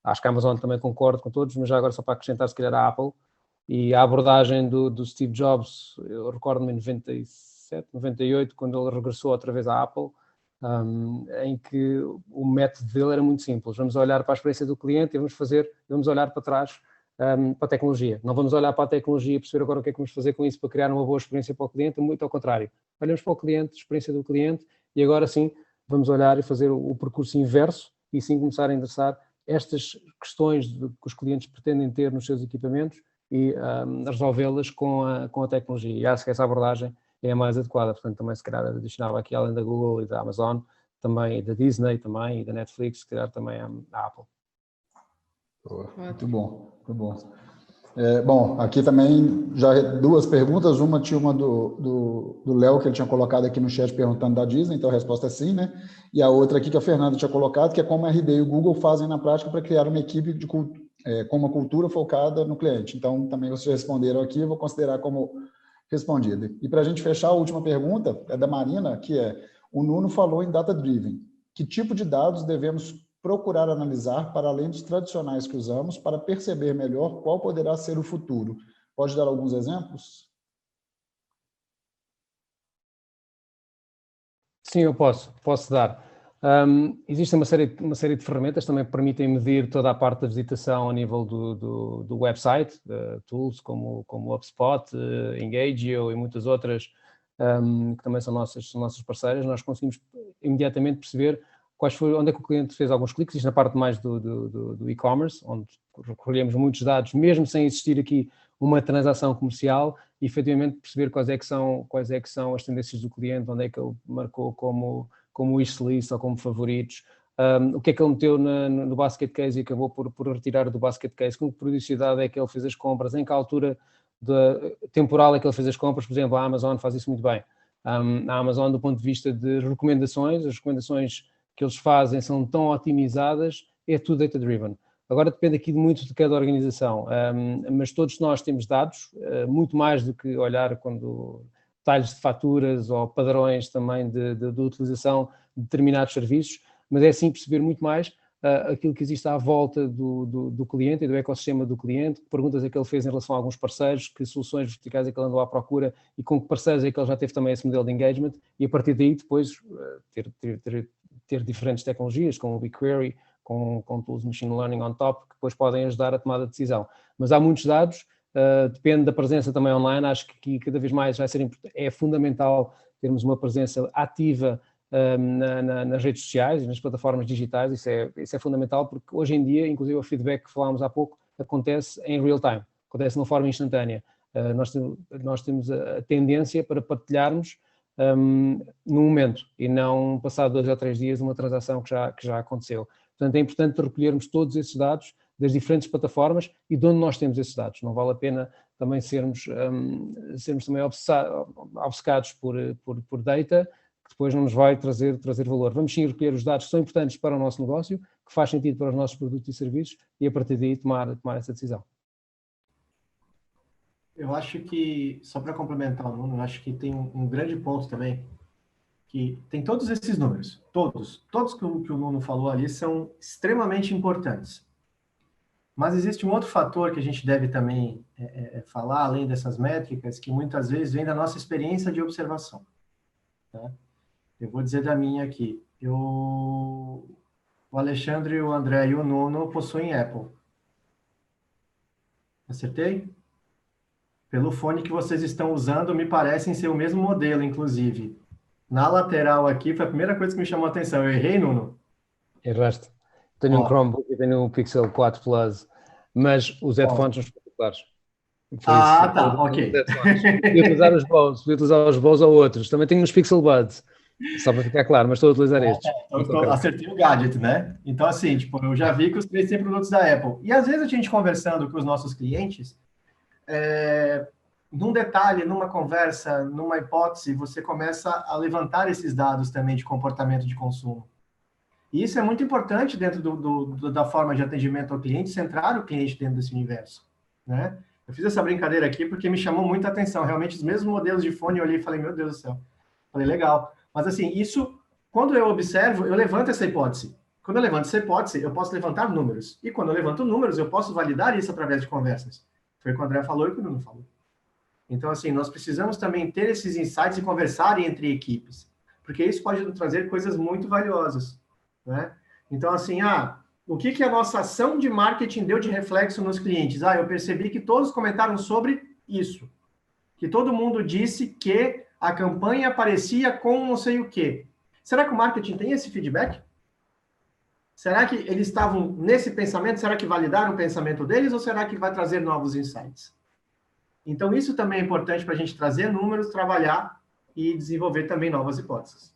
acho que a Amazon também concordo com todos, mas já agora só para acrescentar se calhar a Apple, e a abordagem do Steve Jobs, eu recordo-me em 97, 98, quando ele regressou outra vez à Apple, em que o método dele era muito simples. Vamos olhar para a experiência do cliente e vamos olhar para trás para a tecnologia. Não vamos olhar para a tecnologia e perceber agora o que é que vamos fazer com isso para criar uma boa experiência para o cliente, muito ao contrário. Olhamos para o cliente, experiência do cliente, e agora sim vamos olhar e fazer o percurso inverso e sim começar a endereçar estas questões que os clientes pretendem ter nos seus equipamentos e resolvê-las com a tecnologia. E acho que essa abordagem é a mais adequada, portanto também se calhar adicionava aqui além da Google e da Amazon, também e da Disney também e da Netflix, se calhar também a Apple. Muito bom, muito bom. Bom, aqui também já duas perguntas, tinha uma do Léo, que ele tinha colocado aqui no chat perguntando da Disney, então a resposta é sim, né? E a outra aqui que a Fernanda tinha colocado, que é como a RD e o Google fazem na prática para criar uma equipe com uma cultura focada no cliente. Então, também vocês responderam aqui, eu vou considerar como respondida. E para a gente fechar, a última pergunta é da Marina, que o Nuno falou em data-driven. Que tipo de dados devemos procurar analisar para além dos tradicionais que usamos para perceber melhor qual poderá ser o futuro? Pode dar alguns exemplos? Sim, eu posso dar. Existe uma série de ferramentas também que permitem medir toda a parte da visitação a nível do website, tools como o HubSpot, Engagio e muitas outras que também são nossas parceiras. Nós conseguimos imediatamente perceber onde é que o cliente fez alguns cliques, isto na parte mais do e-commerce, onde recolhemos muitos dados, mesmo sem existir aqui uma transação comercial, e efetivamente perceber quais é que são as tendências do cliente, onde é que ele marcou como wishlist ou como favoritos, o que é que ele meteu no basket case e acabou por retirar do basket case, com que periodicidade é que ele fez as compras, em que altura temporal é que ele fez as compras. Por exemplo, a Amazon faz isso muito bem. A Amazon, do ponto de vista de recomendações, as recomendações que eles fazem são tão otimizadas, é tudo data-driven. Agora depende aqui muito de cada organização, mas todos nós temos dados, muito mais do que olhar detalhes de faturas ou padrões também de utilização de determinados serviços, mas é sim perceber muito mais aquilo que existe à volta do cliente e do ecossistema do cliente, que perguntas é que ele fez em relação a alguns parceiros, que soluções verticais é que ele andou à procura e com que parceiros é que ele já teve também esse modelo de engagement, e a partir daí depois ter diferentes tecnologias, como o BigQuery, com tools de machine learning on top, que depois podem ajudar a tomada de decisão. Mas há muitos dados, depende da presença também online. Acho que aqui cada vez mais é fundamental termos uma presença ativa nas redes sociais e nas plataformas digitais. Isso é fundamental, porque hoje em dia, inclusive o feedback que falámos há pouco, acontece em real time, acontece de uma forma instantânea. Nós temos a tendência para partilharmos no momento e não passar 2 ou 3 dias uma transação que já aconteceu. Portanto, é importante recolhermos todos esses dados das diferentes plataformas e de onde nós temos esses dados. Não vale a pena também sermos também obcecados por data, que depois não nos vai trazer valor. Vamos sim recolher os dados que são importantes para o nosso negócio, que faz sentido para os nossos produtos e serviços, e a partir daí tomar essa decisão. Eu acho que, só para complementar o Nuno, eu acho que tem um grande ponto também, que tem todos esses números, todos que o Nuno falou ali são extremamente importantes. Mas existe um outro fator que a gente deve também falar, além dessas métricas, que muitas vezes vem da nossa experiência de observação. Tá? Eu vou dizer da minha aqui. O Alexandre, o André e o Nuno possuem Apple. Acertei? Pelo fone que vocês estão usando, me parecem ser o mesmo modelo, inclusive. Na lateral aqui, foi a primeira coisa que me chamou a atenção. Eu errei, Nuno? Erraste. Tenho um Chromebook e tenho um Pixel 4 Plus, mas os headphones são espetaculares. Tá, ok. Podia utilizar os Bose ou outros. Também tenho uns Pixel Buds, só para ficar claro, mas estou a utilizar estes. Acertei o gadget, né? Então, assim, tipo, eu já vi que os três têm produtos da Apple. E às vezes a gente conversando com os nossos clientes, num detalhe, numa conversa, numa hipótese, você começa a levantar esses dados também de comportamento de consumo. E isso é muito importante dentro da forma de atendimento ao cliente, centrar o cliente dentro desse universo, né? Eu fiz essa brincadeira aqui porque me chamou muita atenção. Realmente, os mesmos modelos de fone, eu olhei e falei, meu Deus do céu. Falei, legal. Mas, assim, isso, quando eu observo, eu levanto essa hipótese. Quando eu levanto essa hipótese, eu posso levantar números. E quando eu levanto números, eu posso validar isso através de conversas. Foi o que o André falou e o que o Nuno falou. Então, assim, nós precisamos também ter esses insights e conversar entre equipes. Porque isso pode nos trazer coisas muito valiosas, né? Então, assim, o que a nossa ação de marketing deu de reflexo nos clientes? Eu percebi que todos comentaram sobre isso. Que todo mundo disse que a campanha parecia com não sei o quê. Será que o marketing tem esse feedback? Será que eles estavam nesse pensamento? Será que validaram o pensamento deles? Ou será que vai trazer novos insights? Então, isso também é importante para a gente trazer números, trabalhar e desenvolver também novas hipóteses.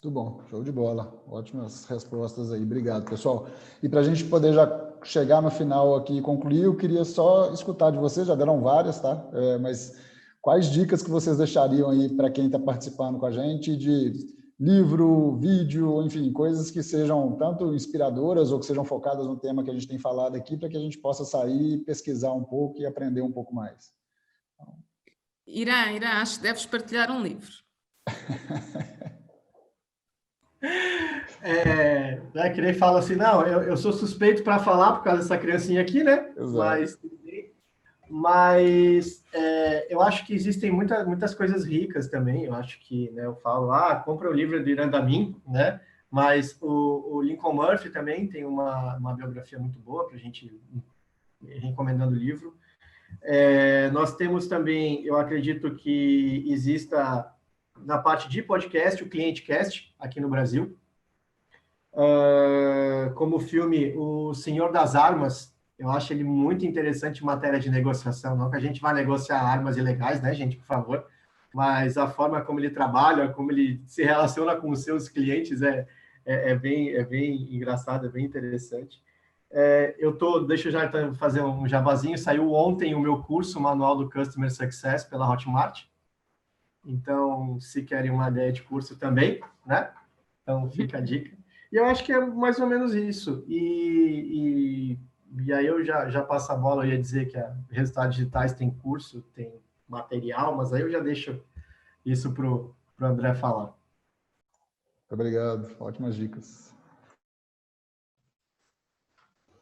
Muito bom, show de bola. Ótimas respostas aí, obrigado, pessoal. E para a gente poder já chegar no final aqui e concluir, eu queria só escutar de vocês, já deram várias, tá? Mas quais dicas que vocês deixariam aí para quem está participando com a gente de livro, vídeo, enfim, coisas que sejam tanto inspiradoras ou que sejam focadas no tema que a gente tem falado aqui, para que a gente possa sair, pesquisar um pouco e aprender um pouco mais. Irã, acho que deves partilhar um livro. Que nem fala assim, não, eu sou suspeito para falar por causa dessa criancinha aqui, né? Exato. Mas eu acho que existem muitas coisas ricas também. Eu acho que, né, eu falo, compra o livro do Irã Damin, né? Mas o Lincoln Murphy também tem uma biografia muito boa para a gente ir recomendando o livro. Nós temos também, eu acredito que exista na parte de podcast, o ClienteCast, aqui no Brasil. Como o filme O Senhor das Armas, eu acho ele muito interessante em matéria de negociação. Não que a gente vá negociar armas ilegais, né, gente, por favor, mas a forma como ele trabalha, como ele se relaciona com os seus clientes é bem engraçado, é bem interessante. Deixa eu já fazer um jabazinho. Saiu ontem o meu curso, o Manual do Customer Success, pela Hotmart. Então, se querem uma ideia de curso também, né? Então, fica a dica. E eu acho que é mais ou menos isso. E aí eu já passo a bola, eu ia dizer que a Resultados Digitais tem curso, tem material, mas aí eu já deixo isso para o André falar. Obrigado, ótimas dicas.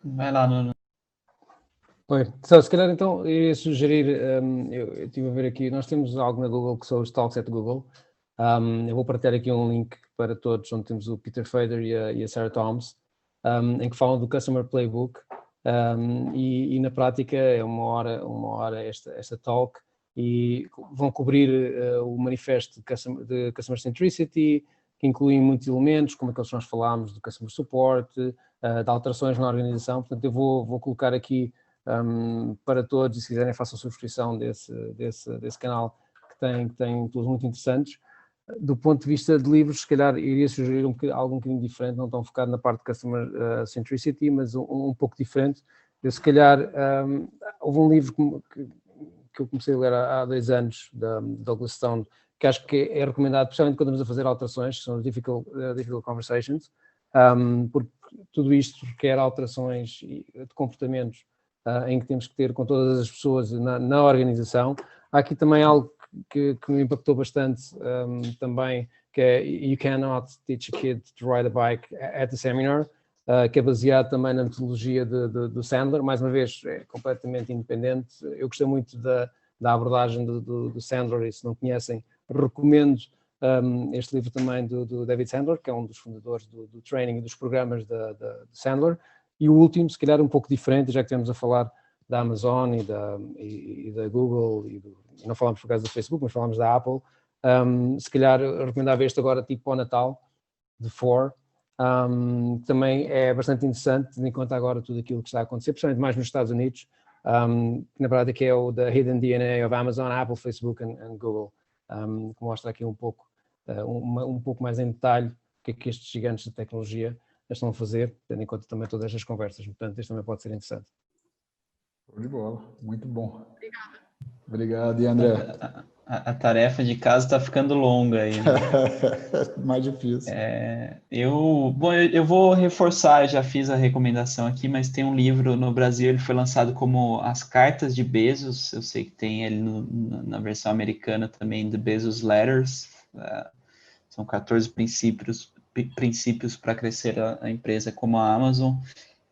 Vai lá, Nuno. Oi, então, se calhar então eu ia sugerir, eu estive a ver aqui, nós temos algo na Google que são os Talks at Google. Eu vou partilhar aqui um link para todos, onde temos o Peter Fader e a Sarah Toms, em que falam do Customer Playbook, e na prática é uma hora esta talk, e vão cobrir o manifesto de Customer Centricity, que inclui muitos elementos, como aqueles que nós falámos, do Customer Support, de alterações na organização. Portanto, eu vou colocar aqui para todos, e se quiserem façam subscrição desse canal, que tem tools muito interessantes. Do ponto de vista de livros, se calhar iria sugerir algo um bocadinho diferente, não tão focado na parte de Customer Centricity, mas um pouco diferente. Eu, se calhar, houve um livro que eu comecei a ler há 2 anos, da Douglas Stone, que acho que é recomendado, especialmente quando estamos a fazer alterações, que são as Difficult Conversations, porque tudo isto requer alterações de comportamentos em que temos que ter com todas as pessoas na organização. Há aqui também algo que me impactou bastante também, que é You Cannot Teach a Kid to Ride a Bike at the Seminar, que é baseado também na metodologia do Sandler. Mais uma vez, é completamente independente. Eu gostei muito da abordagem do Sandler, e se não conhecem, recomendo este livro também do David Sandler, que é um dos fundadores do training e dos programas do Sandler. E o último, se calhar um pouco diferente, já que estamos a falar da Amazon e da Google, e não falamos por causa do Facebook, mas falamos da Apple, se calhar recomendava este agora tipo ao Natal, de For, que também é bastante interessante, tendo em conta agora tudo aquilo que está a acontecer, principalmente mais nos Estados Unidos, que na verdade é o The Hidden DNA of Amazon, Apple, Facebook and Google, que mostra aqui um pouco mais em detalhe o que é que estes gigantes da tecnologia estão a fazer, tendo em conta também todas estas conversas. Portanto, isto também pode ser interessante. Show de bola, muito bom. Obrigado, e André? A tarefa de casa está ficando longa aí, né? Mais difícil. Eu vou reforçar, eu já fiz a recomendação aqui, mas tem um livro no Brasil, ele foi lançado como As Cartas de Bezos, eu sei que tem ele na versão americana também, The Bezos Letters, são 14 princípios para crescer a empresa como a Amazon,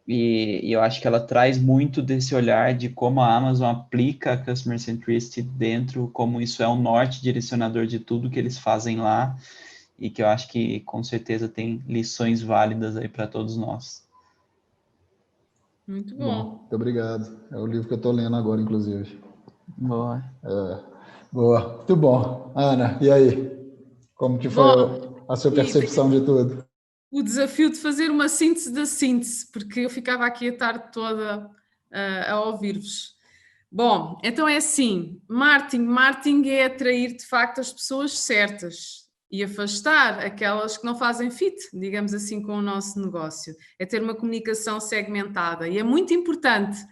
e eu acho que ela traz muito desse olhar de como a Amazon aplica a Customer Centricity dentro, como isso é um norte direcionador de tudo que eles fazem lá, e que eu acho que com certeza tem lições válidas aí para todos nós. Muito bom. Muito obrigado. É o livro que eu estou lendo agora, inclusive. Boa. Boa. Muito bom. Ana, e aí? Como que foi a sua percepção de tudo? O desafio de fazer uma síntese da síntese, porque eu ficava aqui a tarde toda a ouvir-vos. Bom, então é assim, marketing é atrair de facto as pessoas certas e afastar aquelas que não fazem fit, digamos assim, com o nosso negócio. É ter uma comunicação segmentada e é muito importante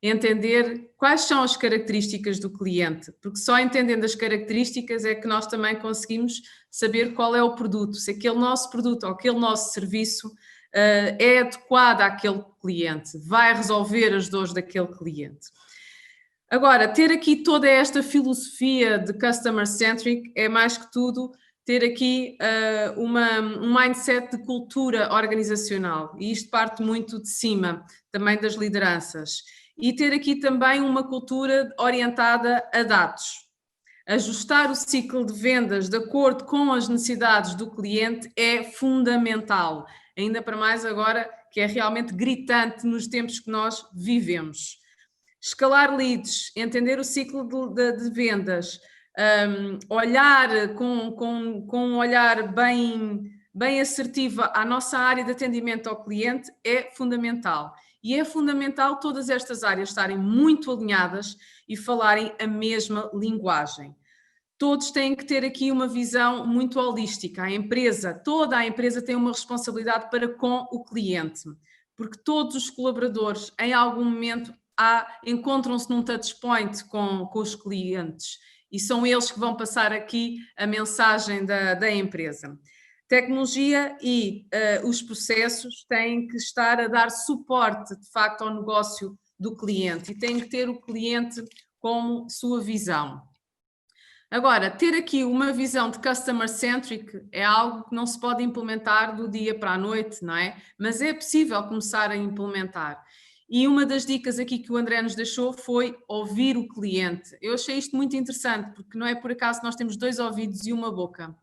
entender quais são as características do cliente, porque só entendendo as características é que nós também conseguimos saber qual é o produto, se aquele nosso produto ou aquele nosso serviço é adequado àquele cliente, vai resolver as dores daquele cliente. Agora, ter aqui toda esta filosofia de customer centric é mais que tudo ter aqui um mindset de cultura organizacional, e isto parte muito de cima, também das lideranças. E ter aqui também uma cultura orientada a dados. Ajustar o ciclo de vendas de acordo com as necessidades do cliente é fundamental, ainda para mais agora que é realmente gritante nos tempos que nós vivemos. Escalar leads, entender o ciclo de vendas, olhar com um olhar bem assertivo à nossa área de atendimento ao cliente é fundamental. E é fundamental todas estas áreas estarem muito alinhadas e falarem a mesma linguagem. Todos têm que ter aqui uma visão muito holística. Toda a empresa tem uma responsabilidade para com o cliente, porque todos os colaboradores, em algum momento, encontram-se num touchpoint com os clientes e são eles que vão passar aqui a mensagem da empresa. Tecnologia e os processos têm que estar a dar suporte, de facto, ao negócio do cliente e têm que ter o cliente como sua visão. Agora, ter aqui uma visão de customer-centric é algo que não se pode implementar do dia para a noite, não é? Mas é possível começar a implementar. E uma das dicas aqui que o André nos deixou foi ouvir o cliente. Eu achei isto muito interessante, porque não é por acaso nós temos 2 ouvidos e uma boca.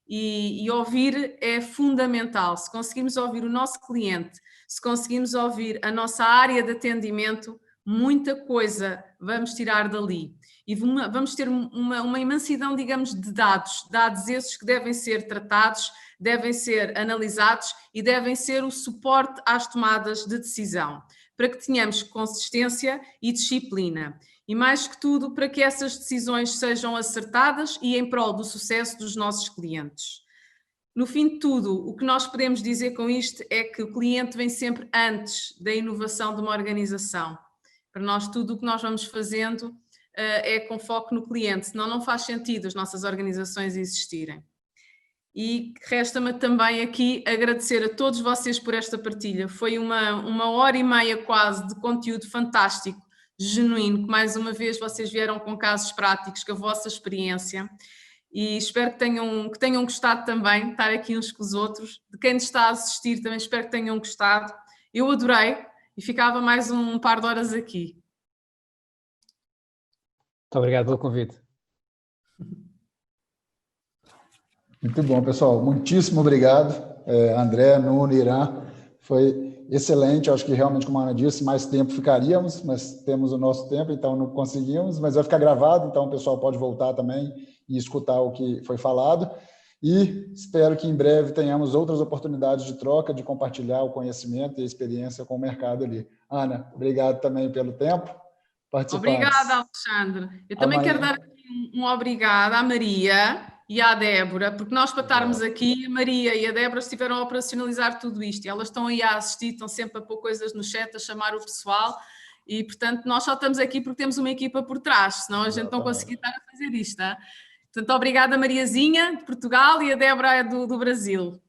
E ouvir é fundamental. Se conseguirmos ouvir o nosso cliente, se conseguirmos ouvir a nossa área de atendimento, muita coisa vamos tirar dali. E vamos ter uma imensidão, digamos, de dados esses que devem ser tratados, devem ser analisados e devem ser o suporte às tomadas de decisão, para que tenhamos consistência e disciplina. E mais que tudo, para que essas decisões sejam acertadas e em prol do sucesso dos nossos clientes. No fim de tudo, o que nós podemos dizer com isto é que o cliente vem sempre antes da inovação de uma organização. Para nós, tudo o que nós vamos fazendo é com foco no cliente, senão não faz sentido as nossas organizações existirem. E resta-me também aqui agradecer a todos vocês por esta partilha. Foi uma hora e meia quase de conteúdo fantástico genuíno, que mais uma vez vocês vieram com casos práticos, com a vossa experiência, e espero que tenham gostado também de estar aqui uns com os outros. De quem nos está a assistir também espero que tenham gostado. Eu adorei e ficava mais um par de horas aqui. Muito obrigado pelo convite. Muito bom, pessoal. Muitíssimo obrigado, André, Nuno, Irã. Foi excelente. Acho que realmente, como a Ana disse, mais tempo ficaríamos, mas temos o nosso tempo, então não conseguimos. Mas vai ficar gravado, então o pessoal pode voltar também e escutar o que foi falado. E espero que em breve tenhamos outras oportunidades de troca, de compartilhar o conhecimento e a experiência com o mercado ali. Ana, obrigado também pelo tempo. Obrigada, Alexandre. Eu também quero dar aqui um obrigado à Maria e à Débora, porque nós, para estarmos aqui, a Maria e a Débora estiveram a operacionalizar tudo isto. E elas estão aí a assistir, estão sempre a pôr coisas no chat, a chamar o pessoal. E, portanto, nós só estamos aqui porque temos uma equipa por trás, senão a gente não conseguia estar a fazer isto. Tá? Portanto, obrigada, Mariazinha, de Portugal, e a Débora do Brasil.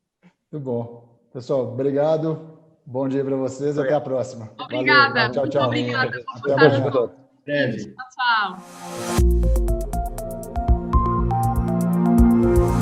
Muito bom. Pessoal, obrigado. Bom dia para vocês e até a próxima. Obrigada. Valeu. Tchau, tchau. Obrigada. Até amanhã. Tchau, tchau.